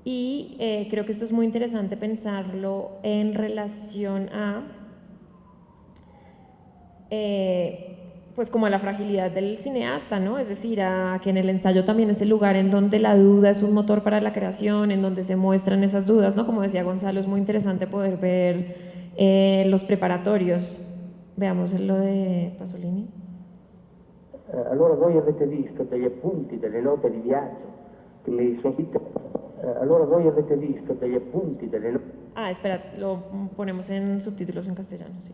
Y creo que esto es muy interesante pensarlo en relación a pues como a la fragilidad del cineasta, ¿no? Es decir, a que en el ensayo también es el lugar en donde la duda es un motor para la creación, en donde se muestran esas dudas, ¿no? Como decía Gonzalo, es muy interesante poder ver los preparatorios. Veamos lo de Pasolini. Allora voi avete visto degli appunti, delle note di viaggio che mi sono allora voi avete visto degli appunti, delle note. Ah, espera, lo ponemos en subtítulos en castellano, sí.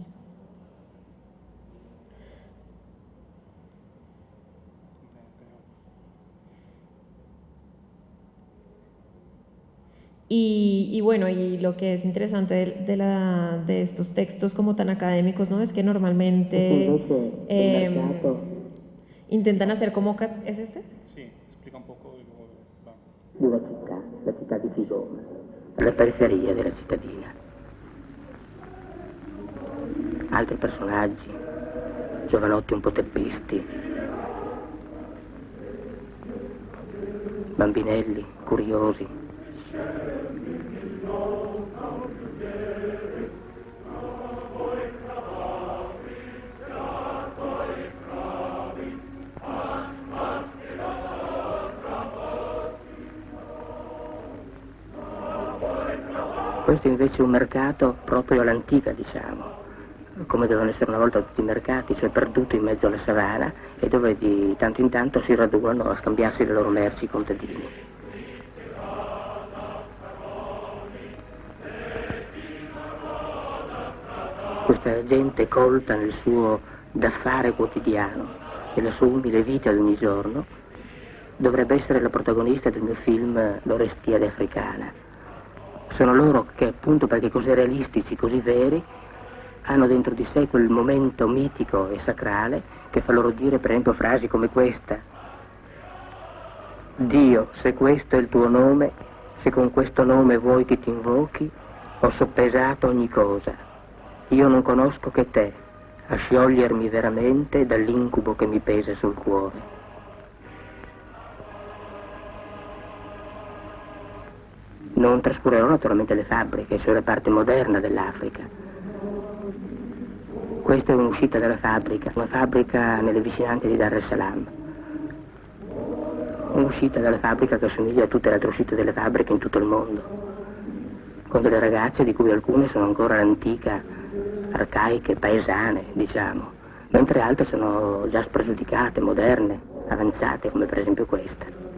Y bueno, y lo que es interesante de estos textos como tan académicos, ¿no? Es que normalmente intentan hacer como... ¿Es este? Sí, explica un poco y luego va. Di una città, la città di Figoma, alla periferia della cittadina. Altri personaggi, giovanotti un po' teppisti, bambinelli, curiosi. Questo invece è un mercato proprio all'antica, diciamo, come devono essere una volta tutti i mercati, cioè perduto in mezzo alla savana e dove di tanto in tanto si radunano a scambiarsi le loro merci i contadini. Questa gente colta nel suo d'affare quotidiano, nella sua umile vita di ogni giorno, dovrebbe essere la protagonista del mio film L'Orestiade africana. Sono loro che, appunto perché così realistici, così veri, hanno dentro di sé quel momento mitico e sacrale che fa loro dire, per esempio, frasi come questa: Dio, se questo è il tuo nome, se con questo nome vuoi che ti invochi, ho soppesato ogni cosa. Io non conosco che te, a sciogliermi veramente dall'incubo che mi pesa sul cuore. Non trascurerò naturalmente le fabbriche, cioè la parte moderna dell'Africa. Questa è un'uscita dalla fabbrica, una fabbrica nelle vicinanze di Dar es Salaam. Un'uscita dalla fabbrica che assomiglia a tutte le altre uscite delle fabbriche in tutto il mondo, con delle ragazze di cui alcune sono ancora l'antica, arcaiche, paesane, diciamo, mentre altre sono già spregiudicate, moderne, avanzate, come per esempio questa.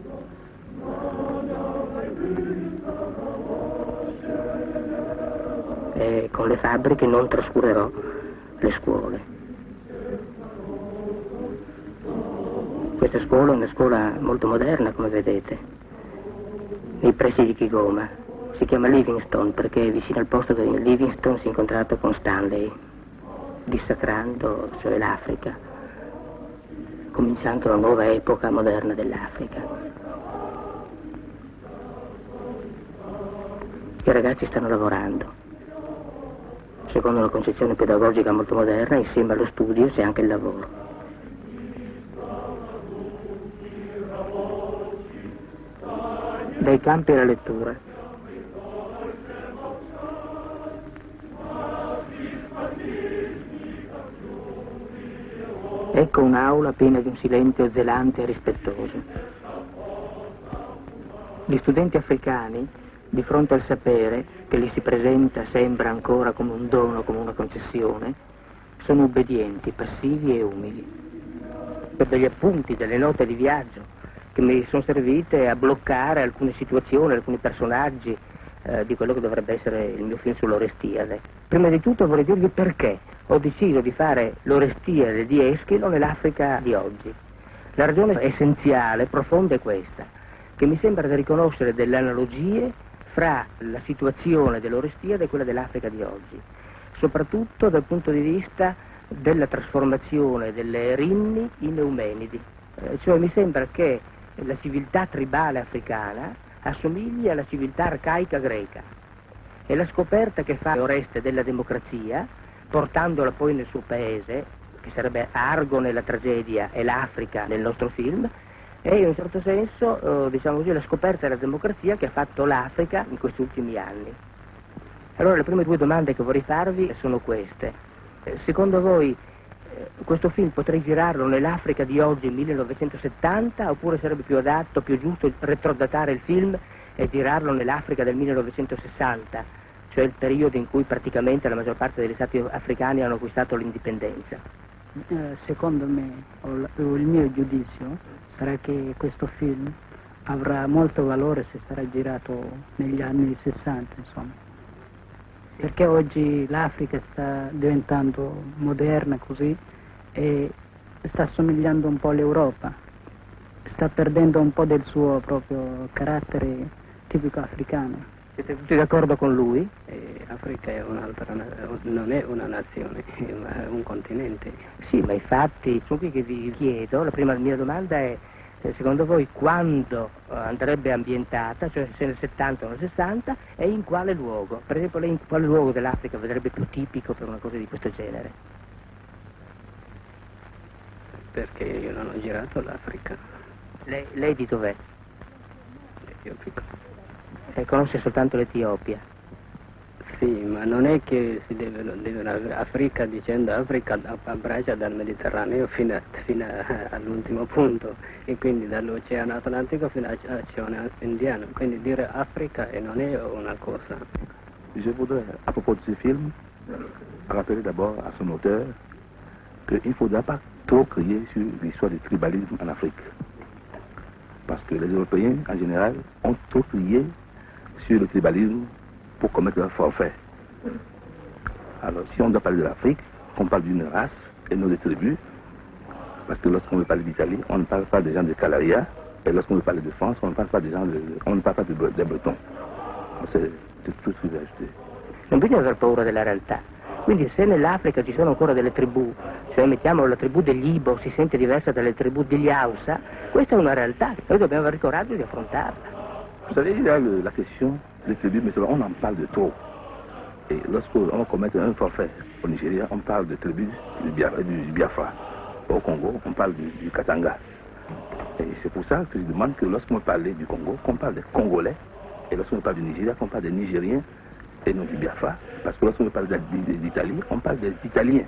E con le fabbriche non trascurerò le scuole. Questa scuola è una scuola molto moderna, come vedete, nei pressi di Kigoma. Si chiama Livingstone perché vicino al posto di Livingstone si è incontrato con Stanley, dissacrando cioè l'Africa, cominciando una nuova epoca moderna dell'Africa. I ragazzi stanno lavorando. Secondo una concezione pedagogica molto moderna, insieme allo studio c'è anche il lavoro. Dai campi alla lettura. Ecco un'aula piena di un silenzio zelante e rispettoso. Gli studenti africani, di fronte al sapere, che li si presenta sembra ancora come un dono, come una concessione, sono obbedienti, passivi e umili. Per degli appunti, delle note di viaggio, che mi sono servite a bloccare alcune situazioni, alcuni personaggi di quello che dovrebbe essere il mio film sull'Orestiade. Prima di tutto vorrei dirvi perché ho deciso di fare l'Orestiade di Eschilo nell'Africa di oggi. La ragione essenziale, profonda è questa, che mi sembra di riconoscere delle analogie fra la situazione dell'Orestiade e quella dell'Africa di oggi, soprattutto dal punto di vista della trasformazione delle Erinni in Eumenidi. Cioè mi sembra che la civiltà tribale africana assomigli alla civiltà arcaica greca, e la scoperta che fa Oreste della democrazia, portandola poi nel suo paese, che sarebbe Argo nella tragedia e l'Africa nel nostro film, è in un certo senso, diciamo così, la scoperta della democrazia che ha fatto l'Africa in questi ultimi anni. Allora le prime due domande che vorrei farvi sono queste. Secondo voi questo film potrei girarlo nell'Africa di oggi, 1970, oppure sarebbe più adatto, più giusto retrodatare il film e girarlo nell'Africa del 1960, cioè il periodo in cui praticamente la maggior parte degli stati africani hanno acquistato l'indipendenza? Secondo me, o il mio giudizio, sarà che questo film avrà molto valore se sarà girato negli anni 60, insomma. Perché oggi l'Africa sta diventando moderna così e sta assomigliando un po' all'Europa, sta perdendo un po' del suo proprio carattere tipico africano. Siete tutti d'accordo con lui? L'Africa è non è una nazione, è un continente. Sì, ma infatti sono qui che vi chiedo, la prima mia domanda è: secondo voi quando andrebbe ambientata, cioè se nel 70 o nel 60, e in quale luogo? Per esempio lei in quale luogo dell'Africa vedrebbe più tipico per una cosa di questo genere? Perché io non ho girato l'Africa. Lei di dov'è? Etiopico. Conosce soltanto l'Etiopia? Sì, ma non è che si deve Africa, dicendo Africa abbraccia dal Mediterraneo fino all'ultimo punto, e quindi dall'Oceano Atlantico fino all'Oceano Indiano, quindi dire Africa non è una cosa. Je voudrais, à propos de ce film, rappeler d'abord à son auteur qu'il ne faudra pas trop crier sur l'histoire du tribalisme en Afrique. Parce que les Européens, en général, ont trop crié sur le tribalisme pour commettre un forfait. Alors, si on doit parler de l'Afrique, on parle d'une race et non des tribus, parce que lorsqu'on veut parler d'Italie, on ne parle pas des gens de Calaria, et lorsqu'on veut parler de France, on ne parle pas des gens on ne parle pas des Bretons. C'est tout ce que j'ai ajouté. Non bisogna aver paura della realtà. Quindi se nell'Africa ci sono ancora delle tribù, cioè mettiamo la tribù degli Ibo si sente diversa dalle tribù degli Hausa, questa è una realtà, noi dobbiamo avere il coraggio di affrontarla. Vous savez, il y a la question des tribus, mais on en parle de trop. Et lorsqu'on commet un forfait au Nigeria, on parle de tribus du Biafra. Au Congo, on parle du Katanga. Et c'est pour ça que je demande que lorsqu'on parle du Congo, qu'on parle des Congolais, et lorsqu'on parle du Nigeria, qu'on parle des Nigériens et non du Biafra. Parce que lorsqu'on parle d'Italie, on parle des Italiens.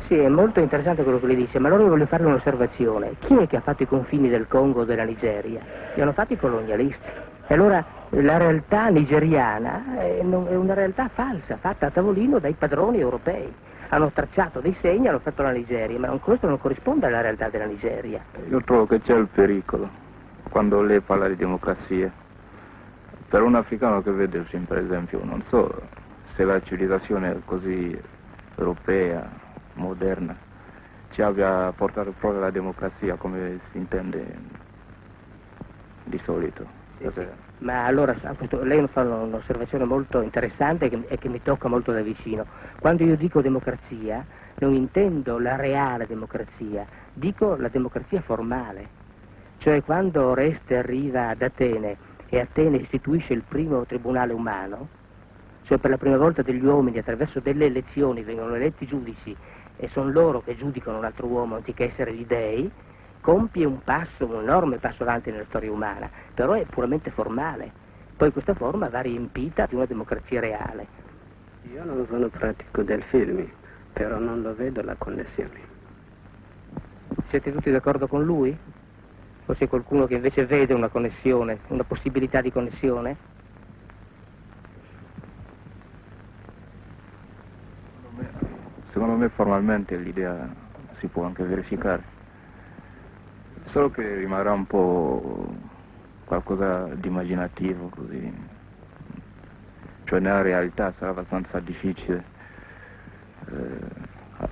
Sì, è molto interessante quello che lei dice, ma allora io voglio fare un'osservazione. Chi è che ha fatto i confini del Congo o della Nigeria? Li hanno fatti i colonialisti. E allora la realtà nigeriana è una realtà falsa, fatta a tavolino dai padroni europei. Hanno tracciato dei segni, hanno fatto la Nigeria, ma questo non corrisponde alla realtà della Nigeria. Io trovo che c'è il pericolo quando lei parla di democrazia. Per un africano che vede il film, per esempio, non so se la civilizzazione è così europea, moderna, ci abbia portato proprio la democrazia come si intende di solito. Sì. Ma allora lei fa un'osservazione molto interessante e che mi tocca molto da vicino. Quando io dico democrazia non intendo la reale democrazia, dico la democrazia formale. Cioè quando Oreste arriva ad Atene e Atene istituisce il primo tribunale umano, cioè per la prima volta degli uomini attraverso delle elezioni vengono eletti giudici e sono loro che giudicano un altro uomo anziché essere gli dei, compie un enorme passo avanti nella storia umana, però è puramente formale. Poi questa forma va riempita di una democrazia reale. Io non sono pratico del film, però non lo vedo la connessione. Siete tutti d'accordo con lui? O c'è qualcuno che invece vede una connessione, una possibilità di connessione? Secondo me formalmente l'idea si può anche verificare, solo che rimarrà un po' qualcosa di immaginativo così, cioè nella realtà sarà abbastanza difficile,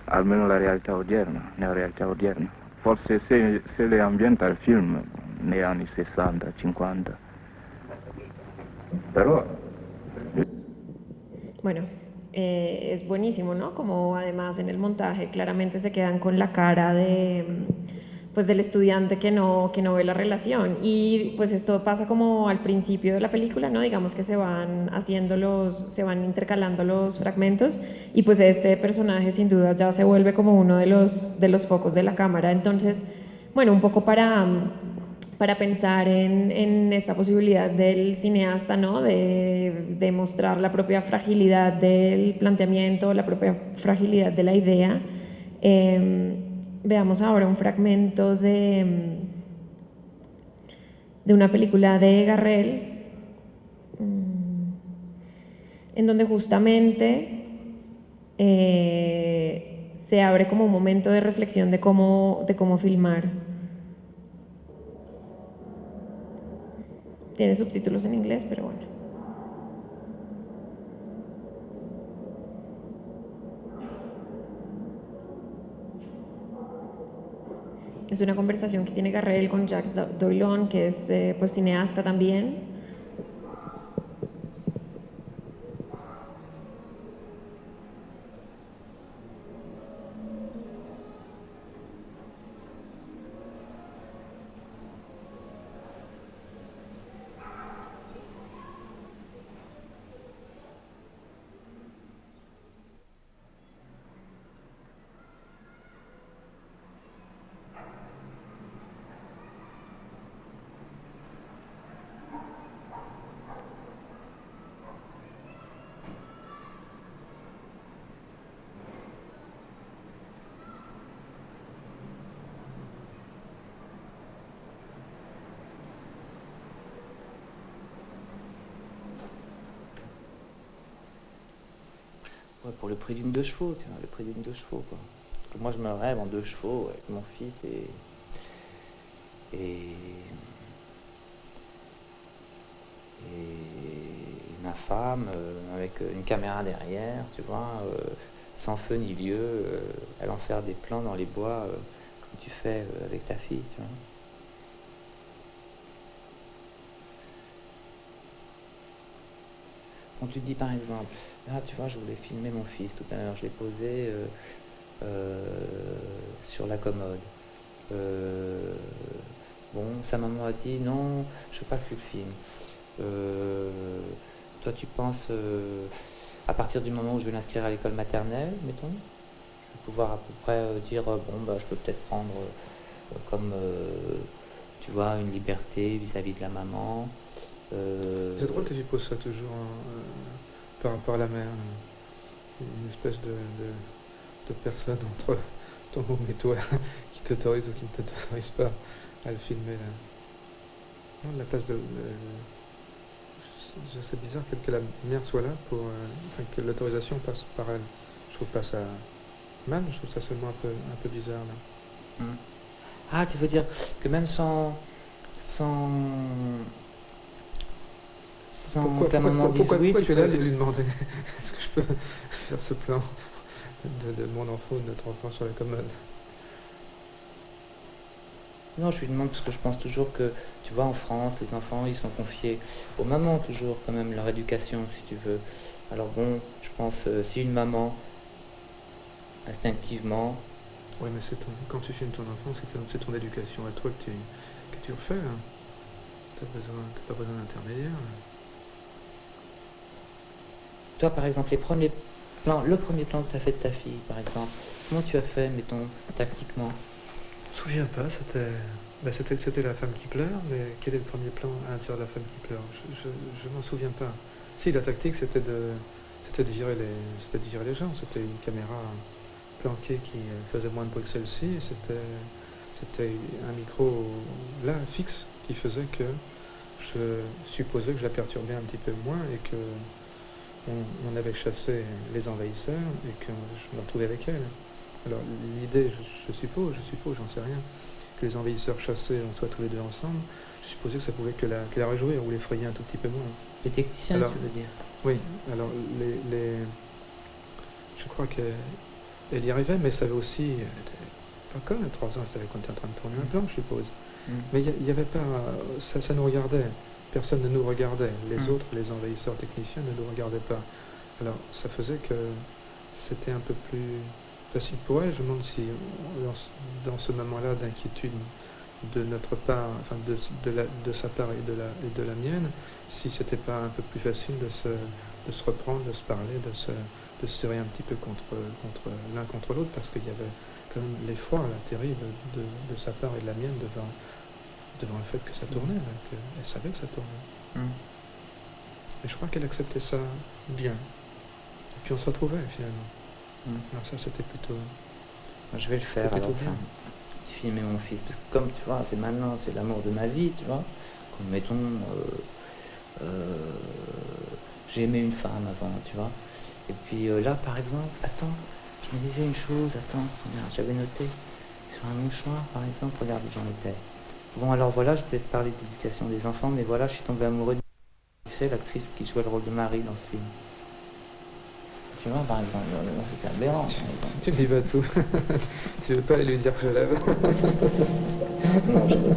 almeno nella realtà odierna. Forse se le ambienta il film negli anni 60, 50, Però Bueno, es buenísimo, ¿no? Como además en el montaje claramente se quedan con la cara de, pues del estudiante que no ve la relación. Y pues esto pasa como al principio de la película, ¿no? Digamos que se van intercalando los fragmentos y pues este personaje sin duda ya se vuelve como uno de los focos de la cámara. Entonces, bueno, un poco para pensar en esta posibilidad del cineasta, ¿no? De mostrar la propia fragilidad del planteamiento, la propia fragilidad de la idea. Veamos ahora un fragmento de una película de Garrel, en donde justamente se abre como un momento de reflexión de cómo filmar. Tiene subtítulos en inglés, pero bueno. Es una conversación que tiene Garrel con Jacques Doillon, que es pues cineasta también. Ouais, pour le prix d'une 2 chevaux, tu vois, le prix d'une 2 chevaux, quoi. Parce que moi, je me rêve en 2 chevaux avec mon fils et ma femme, avec une caméra derrière, tu vois, sans feu ni lieu, allant faire des plans dans les bois, comme tu fais avec ta fille, tu vois. Quand tu dis par exemple, là tu vois, je voulais filmer mon fils tout à l'heure, je l'ai posé sur la commode. Bon, sa maman a dit non, je veux pas que tu le filmes. Toi tu penses, à partir du moment où je vais l'inscrire à l'école maternelle, mettons, je vais pouvoir à peu près dire, bon, bah, je peux peut-être prendre comme, tu vois, une liberté vis-à-vis de la maman. C'est drôle que tu poses ça toujours par rapport à la mère. Une espèce de personne entre ton môme et toi qui t'autorise ou qui ne t'autorise pas à le filmer. Là. Non, la place de... c'est bizarre que la mère soit là pour... que l'autorisation passe par elle. Je trouve pas ça mal, je trouve ça seulement un peu bizarre. Là. Ah, tu veux dire que même sans qu'un moment dise oui, pourquoi tu tu es peux... là lui demander est-ce que je peux faire ce plan de mon enfant ou de notre enfant sur la commode? Non, je lui demande parce que je pense toujours que, tu vois, en France, les enfants, ils sont confiés aux mamans toujours, quand même, leur éducation, si tu veux. Alors bon, je pense, si une maman, instinctivement... Oui, mais quand tu filmes ton enfant, c'est ton éducation à toi que tu refais. Hein. T'as pas besoin d'intermédiaire. Toi, par exemple, le premier plan que tu as fait de ta fille, par exemple, comment tu as fait, mettons, tactiquement? Je me souviens pas, c'était la femme qui pleure, mais quel est le premier plan à l'intérieur de la femme qui pleure? Je m'en souviens pas. Si, la tactique, c'était de virer les gens. C'était une caméra planquée qui faisait moins de bruit que celle-ci, et c'était un micro là, fixe, qui faisait que je supposais que je la perturbais un petit peu moins et que on avait chassé les envahisseurs et que je me retrouvais avec elle. Alors l'idée, je suppose, j'en sais rien, que les envahisseurs chassés, on soit tous les deux ensemble, je supposais que ça pouvait que la réjouir ou l'effrayer un tout petit peu moins. Les techniciens, alors, tu veux dire? Oui, alors je crois qu'elle y arrivait, mais ça avait aussi, pas comme à 3 ans, elle savait qu'on était en train de tourner un plan, je suppose. Mais il y avait pas, ça nous regardait. personne ne nous regardait. Les autres, les envahisseurs techniciens, ne nous regardaient pas. Alors ça faisait que c'était un peu plus facile pour elle. Je me demande si dans ce moment-là d'inquiétude de notre part, enfin de sa part et de la mienne, si c'était pas un peu plus facile de se reprendre, de se parler, de se serrer un petit peu l'un contre l'autre, parce qu'il y avait quand même l'effroi là, terrible de sa part et de la mienne devant le fait que ça tournait, qu'elle savait que ça tournait. Et je crois qu'elle acceptait ça bien. Et puis on se retrouvait finalement. Alors ça c'était plutôt... Moi, je vais le faire alors ça. Filmer mon fils, parce que comme tu vois, c'est maintenant, c'est l'amour de ma vie, tu vois. Comme mettons, j'ai aimé une femme avant, tu vois. Et puis là, par exemple, attends, je me disais une chose, attends, regarde, j'avais noté sur un mouchoir, par exemple, regarde où j'en étais. Bon, alors voilà, je voulais te parler d'éducation des enfants, mais voilà, je suis tombé amoureux de, tu sais, l'actrice qui jouait le rôle de Marie dans ce film. Tu vois, par exemple, c'était aberrant. Tu dis pas tout. Tu veux pas aller lui dire que je l'aime. Non, je veux.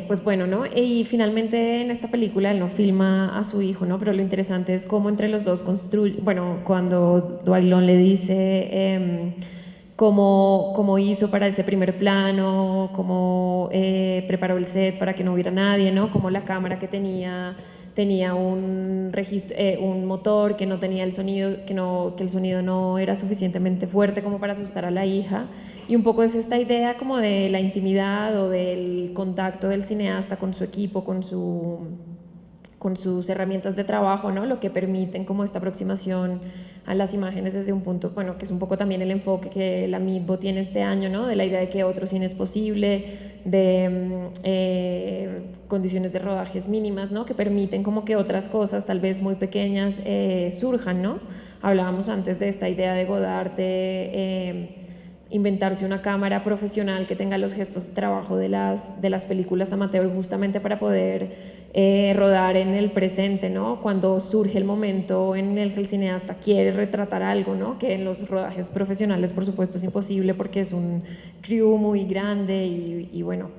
Pues bueno, ¿no? Y finalmente en esta película él no filma a su hijo, ¿no? Pero lo interesante es cómo entre los dos construyen, bueno, cuando Douaillon le dice cómo hizo para ese primer plano, cómo preparó el set para que no hubiera nadie, ¿no? Cómo la cámara que tenía un registro, un motor que no tenía el sonido, que el sonido no era suficientemente fuerte como para asustar a la hija. Y un poco es esta idea como de la intimidad o del contacto del cineasta con su equipo, con sus herramientas de trabajo, ¿no? Lo que permiten como esta aproximación a las imágenes desde un punto, bueno, que es un poco también el enfoque que la Midbo tiene este año, ¿no? De la idea de que otro cine es posible, de condiciones de rodajes mínimas, ¿no? Que permiten como que otras cosas, tal vez muy pequeñas, surjan, ¿no? Hablábamos antes de esta idea de Godard de inventarse una cámara profesional que tenga los gestos de trabajo de las películas amateur justamente para poder rodar en el presente, ¿no? Cuando surge el momento en el que el cineasta quiere retratar algo, ¿no? Que en los rodajes profesionales por supuesto es imposible porque es un crew muy grande y bueno,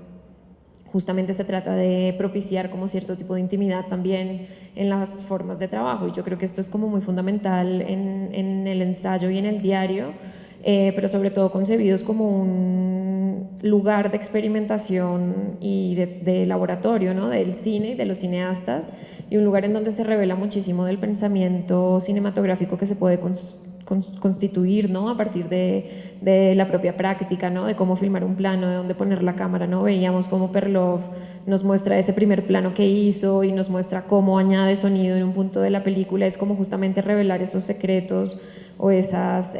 justamente se trata de propiciar como cierto tipo de intimidad también en las formas de trabajo, y yo creo que esto es como muy fundamental en el ensayo y en el diario, pero sobre todo concebidos como un lugar de experimentación y de laboratorio, ¿no? Del cine y de los cineastas, y un lugar en donde se revela muchísimo del pensamiento cinematográfico que se puede constituir, ¿no? A partir de la propia práctica, ¿no? De cómo filmar un plano, de dónde poner la cámara, ¿no? Veíamos cómo Perloff nos muestra ese primer plano que hizo y nos muestra cómo añade sonido en un punto de la película. Es como justamente revelar esos secretos o esas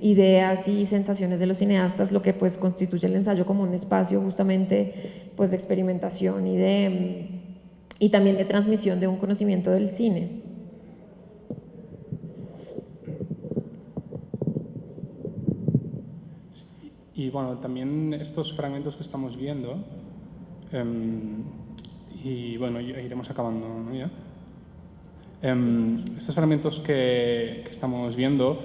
ideas y sensaciones de los cineastas, lo que pues constituye el ensayo como un espacio justamente pues de experimentación y también de transmisión de un conocimiento del cine. Y bueno, también estos fragmentos que estamos viendo, y bueno, iremos acabando, ¿no? Ya. Estos fragmentos que estamos viendo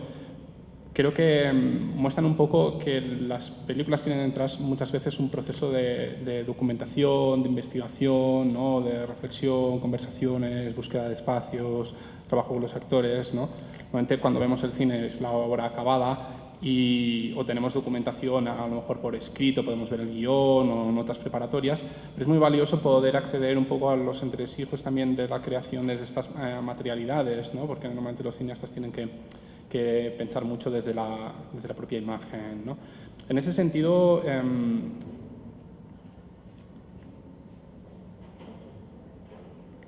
creo que muestran un poco que las películas tienen detrás muchas veces un proceso de documentación, de investigación, ¿no? De reflexión, conversaciones, búsqueda de espacios, trabajo con los actores, ¿no? Normalmente cuando vemos el cine es la obra acabada o tenemos documentación a lo mejor por escrito, podemos ver el guión o notas preparatorias, pero es muy valioso poder acceder un poco a los entresijos también de la creación de estas materialidades, ¿no? Porque normalmente los cineastas tienen que pensar mucho desde la propia imagen, ¿no? En ese sentido,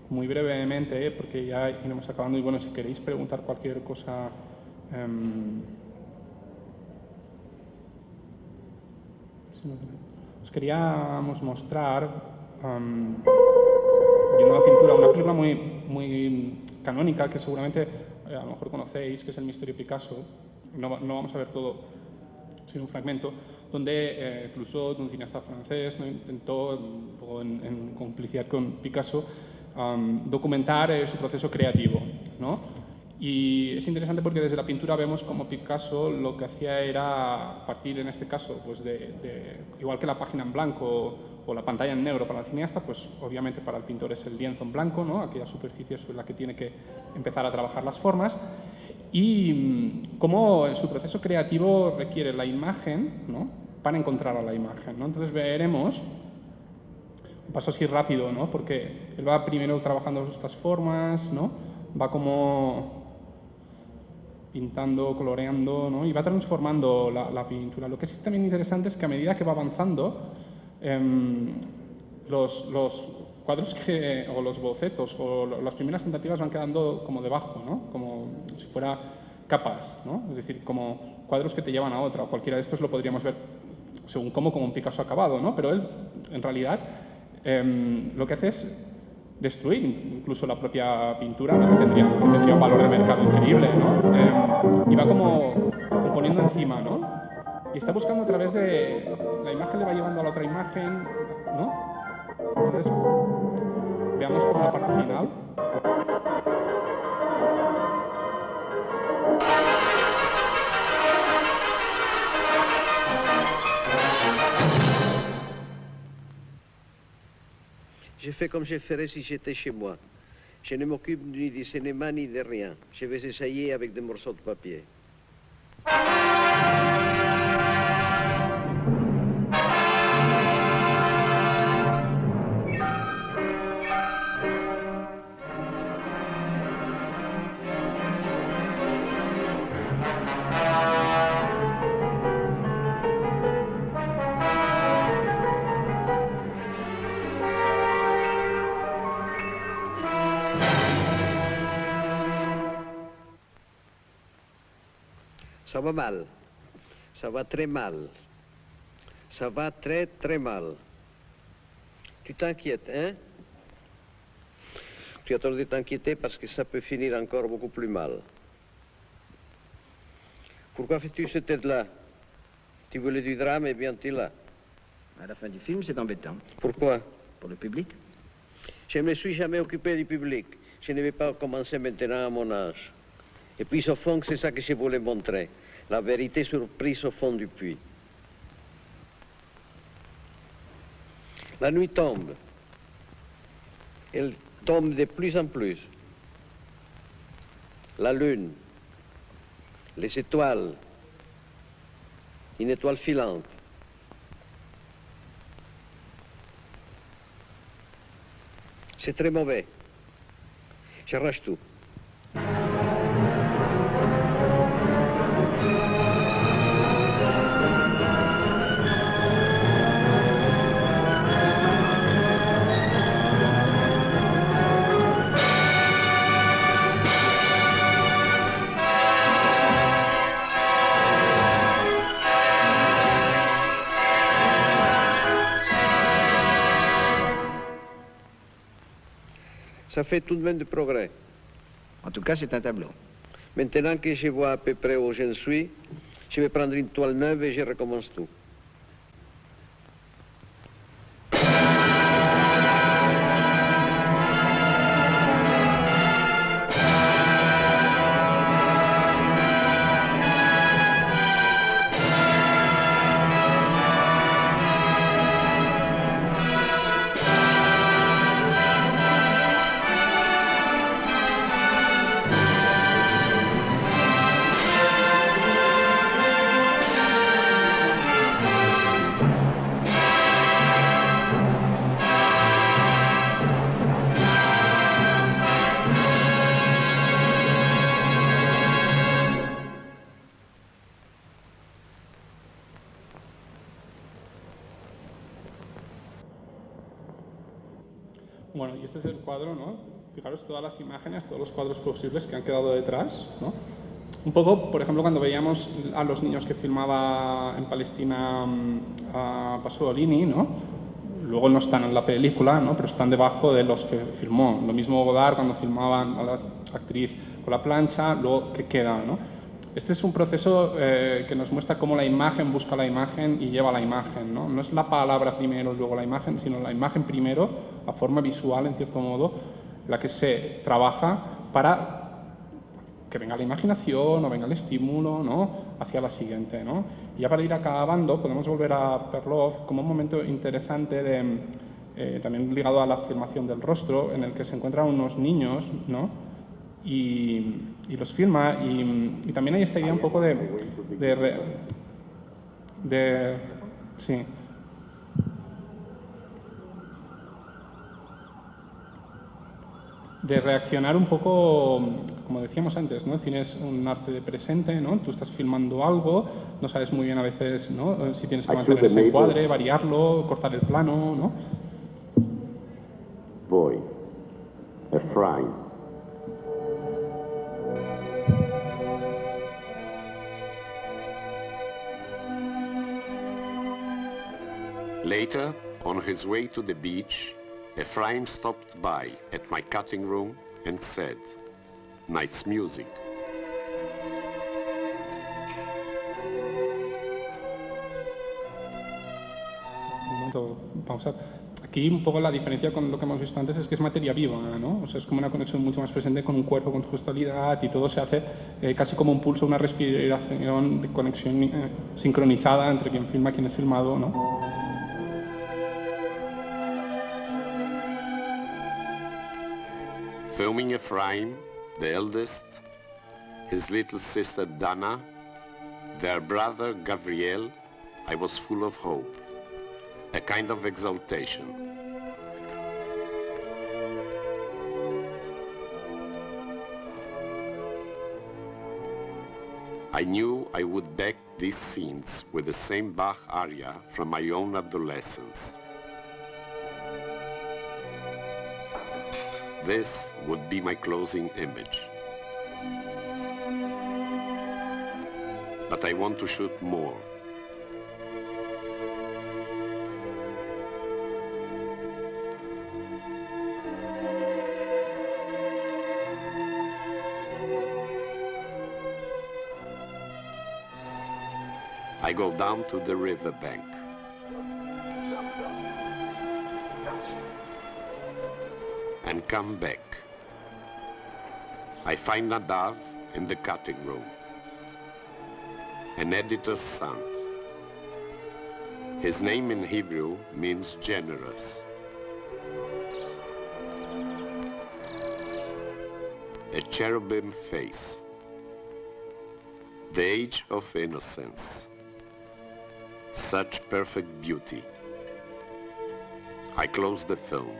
muy brevemente, porque ya iremos acabando, y bueno, si queréis preguntar cualquier cosa, os queríamos mostrar de una pintura, una película muy canónica que seguramente a lo mejor conocéis, que es El misterio de Picasso. No vamos a ver todo, sino un fragmento, donde Clouseau, un cineasta francés, ¿no? intentó, un poco en complicidad con Picasso, documentar su proceso creativo, ¿no? Y es interesante porque desde la pintura vemos como Picasso lo que hacía era partir, en este caso, pues igual que la página en blanco o la pantalla en negro para el cineasta, pues obviamente para el pintor es el lienzo en blanco, ¿no? Aquella superficie sobre la que tiene que empezar a trabajar las formas. Y cómo en su proceso creativo requiere la imagen, ¿no? Para encontrar a la imagen, ¿no? Entonces veremos, un paso así rápido, ¿no? Porque él va primero trabajando estas formas, ¿no? Va como pintando, coloreando, ¿no? Y va transformando la pintura. Lo que es también interesante es que a medida que va avanzando, los cuadros o los bocetos o las primeras tentativas van quedando como debajo, ¿no? Como si fuera capas, ¿no? Es decir, como cuadros que te llevan a otra. Cualquiera de estos lo podríamos ver según como un Picasso acabado, ¿no? Pero él, en realidad, lo que hace es destruir incluso la propia pintura, ¿no? que tendría un valor de mercado increíble, ¿no? Y va como poniendo encima, ¿no? Y está buscando a través de la imagen, le va llevando a la otra imagen, ¿no? Entonces, veamos como la parte final. Je fais comme je ferais si j'étais chez moi. Je ne m'occupe ni du cinéma ni de rien. Je vais essayer avec des morceaux de papier. Ça va mal. Ça va très mal. Ça va très très mal. Tu t'inquiètes, hein? Tu as tort de t'inquiéter parce que ça peut finir encore beaucoup plus mal. Pourquoi fais-tu cette tête-là? Tu voulais du drame et bien tu l'as. À la fin du film, c'est embêtant. Pourquoi? Pour le public. Je ne me suis jamais occupé du public. Je ne vais pas commencer maintenant à mon âge. Et puis au fond, c'est ça que je voulais montrer. La vérité surprise au fond du puits. La nuit tombe. Elle tombe de plus en plus. La lune, les étoiles, une étoile filante. C'est très mauvais. J'arrache tout. Ça fait tout de même de progrès. En tout cas, c'est un tableau. Maintenant que je vois à peu près où je suis, je vais prendre une toile neuve et je recommence tout. Bueno, y este es el cuadro, ¿no? Fijaros todas las imágenes, todos los cuadros posibles que han quedado detrás, ¿no? Un poco, por ejemplo, cuando veíamos a los niños que filmaba en Palestina a Pasolini, ¿no? Luego no están en la película, ¿no? Pero están debajo de los que filmó. Lo mismo Godard cuando filmaban a la actriz con la plancha, luego que queda, ¿no? Este es un proceso que nos muestra cómo la imagen busca la imagen y lleva la imagen, ¿no? No es la palabra primero, luego la imagen, sino la imagen primero, la forma visual, en cierto modo, la que se trabaja para que venga la imaginación o venga el estímulo, ¿no? Hacia la siguiente, ¿no? Y ya para ir acabando, podemos volver a Perloff como un momento interesante también ligado a la filmación del rostro, en el que se encuentran unos niños, ¿no? Y los filma, y también hay esta idea un poco sí. De reaccionar un poco, como decíamos antes, ¿no? El cine es un arte de presente, ¿no? Tú estás filmando algo, no sabes muy bien a veces, ¿no? Si tienes que mantener ese encuadre, variarlo, cortar el plano, ¿no? Voi, Ephraim. Later, on his way to the beach, Ephraim stopped by at my cutting room and said, "Nice music." Un momento, pausa. Aquí un poco la diferencia con lo que hemos visto antes es que es materia viva, ¿no? O sea, es como una conexión mucho más presente con un cuerpo, con gestualidad, y todo se hace casi como un pulso, una respiración de conexión sincronizada entre quien filma y quien es filmado, ¿no? Filming Ephraim, the eldest, his little sister Dana, their brother Gabriel, I was full of hope, a kind of exaltation. I knew I would back these scenes with the same Bach aria from my own adolescence. This would be my closing image. But I want to shoot more. I go down to the riverbank. And come back. I find Nadav in the cutting room, an editor's son. His name in Hebrew means generous. A cherubim face. The age of innocence. Such perfect beauty. I close the film.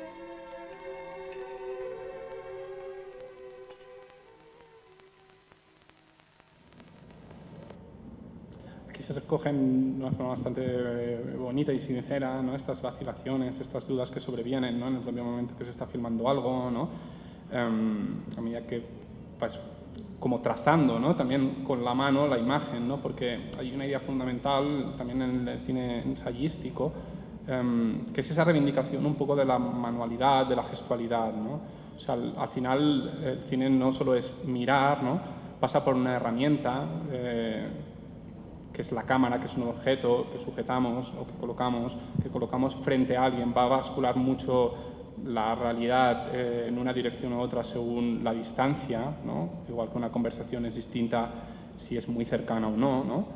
Aquí se recogen de una forma bastante bonita y sincera, ¿no? Estas vacilaciones, estas dudas que sobrevienen, ¿no? En el propio momento que se está filmando algo, ¿no? A medida que, pues, como trazando, ¿no? También con la mano la imagen, ¿no? Porque hay una idea fundamental también en el cine ensayístico, que es esa reivindicación un poco de la manualidad, de la gestualidad, ¿no? O sea, al final el cine no solo es mirar, ¿no? Pasa por una herramienta, que es la cámara, que es un objeto que sujetamos o que colocamos frente a alguien. Va a bascular mucho la realidad en una dirección u otra según la distancia, ¿no? Igual que una conversación es distinta si es muy cercana o no, ¿no?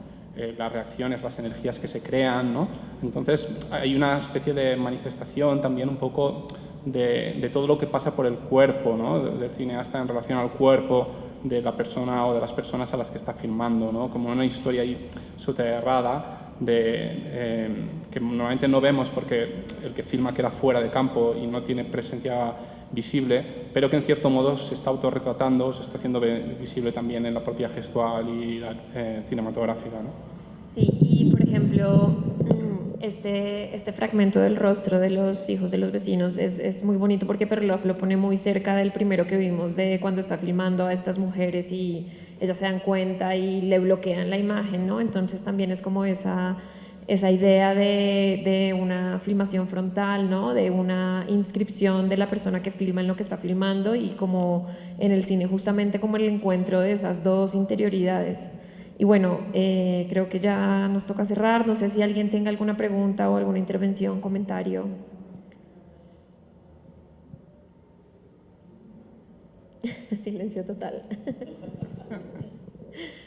Las reacciones, las energías que se crean, ¿no? Entonces hay una especie de manifestación también un poco de todo lo que pasa por el cuerpo, ¿no? Del cineasta en relación al cuerpo de la persona o de las personas a las que está filmando, ¿no? Como una historia ahí soterrada que normalmente no vemos porque el que filma queda fuera de campo y no tiene presencia visible, pero que en cierto modo se está autorretratando, se está haciendo visible también en la propia gestual y cinematográfica, ¿no? Sí, y por ejemplo, este fragmento del rostro de los hijos de los vecinos es muy bonito porque Perloff lo pone muy cerca del primero que vimos de cuando está filmando a estas mujeres y ellas se dan cuenta y le bloquean la imagen, ¿no? Entonces también es como esa idea de una filmación frontal, ¿no? De una inscripción de la persona que filma en lo que está filmando y como en el cine justamente como el encuentro de esas dos interioridades. Y bueno, creo que ya nos toca cerrar. No sé si alguien tenga alguna pregunta o alguna intervención, comentario. Silencio total.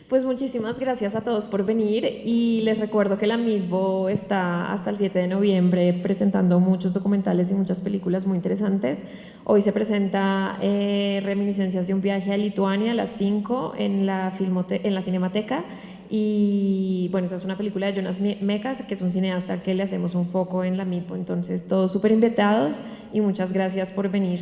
Pues muchísimas gracias a todos por venir y les recuerdo que la Midbo está hasta el 7 de noviembre presentando muchos documentales y muchas películas muy interesantes. Hoy se presenta Reminiscencias de un viaje a Lituania a las 5 en la Cinemateca y bueno, esa es una película de Jonas Mekas, que es un cineasta que le hacemos un foco en la Midbo, entonces todos súper invitados y muchas gracias por venir.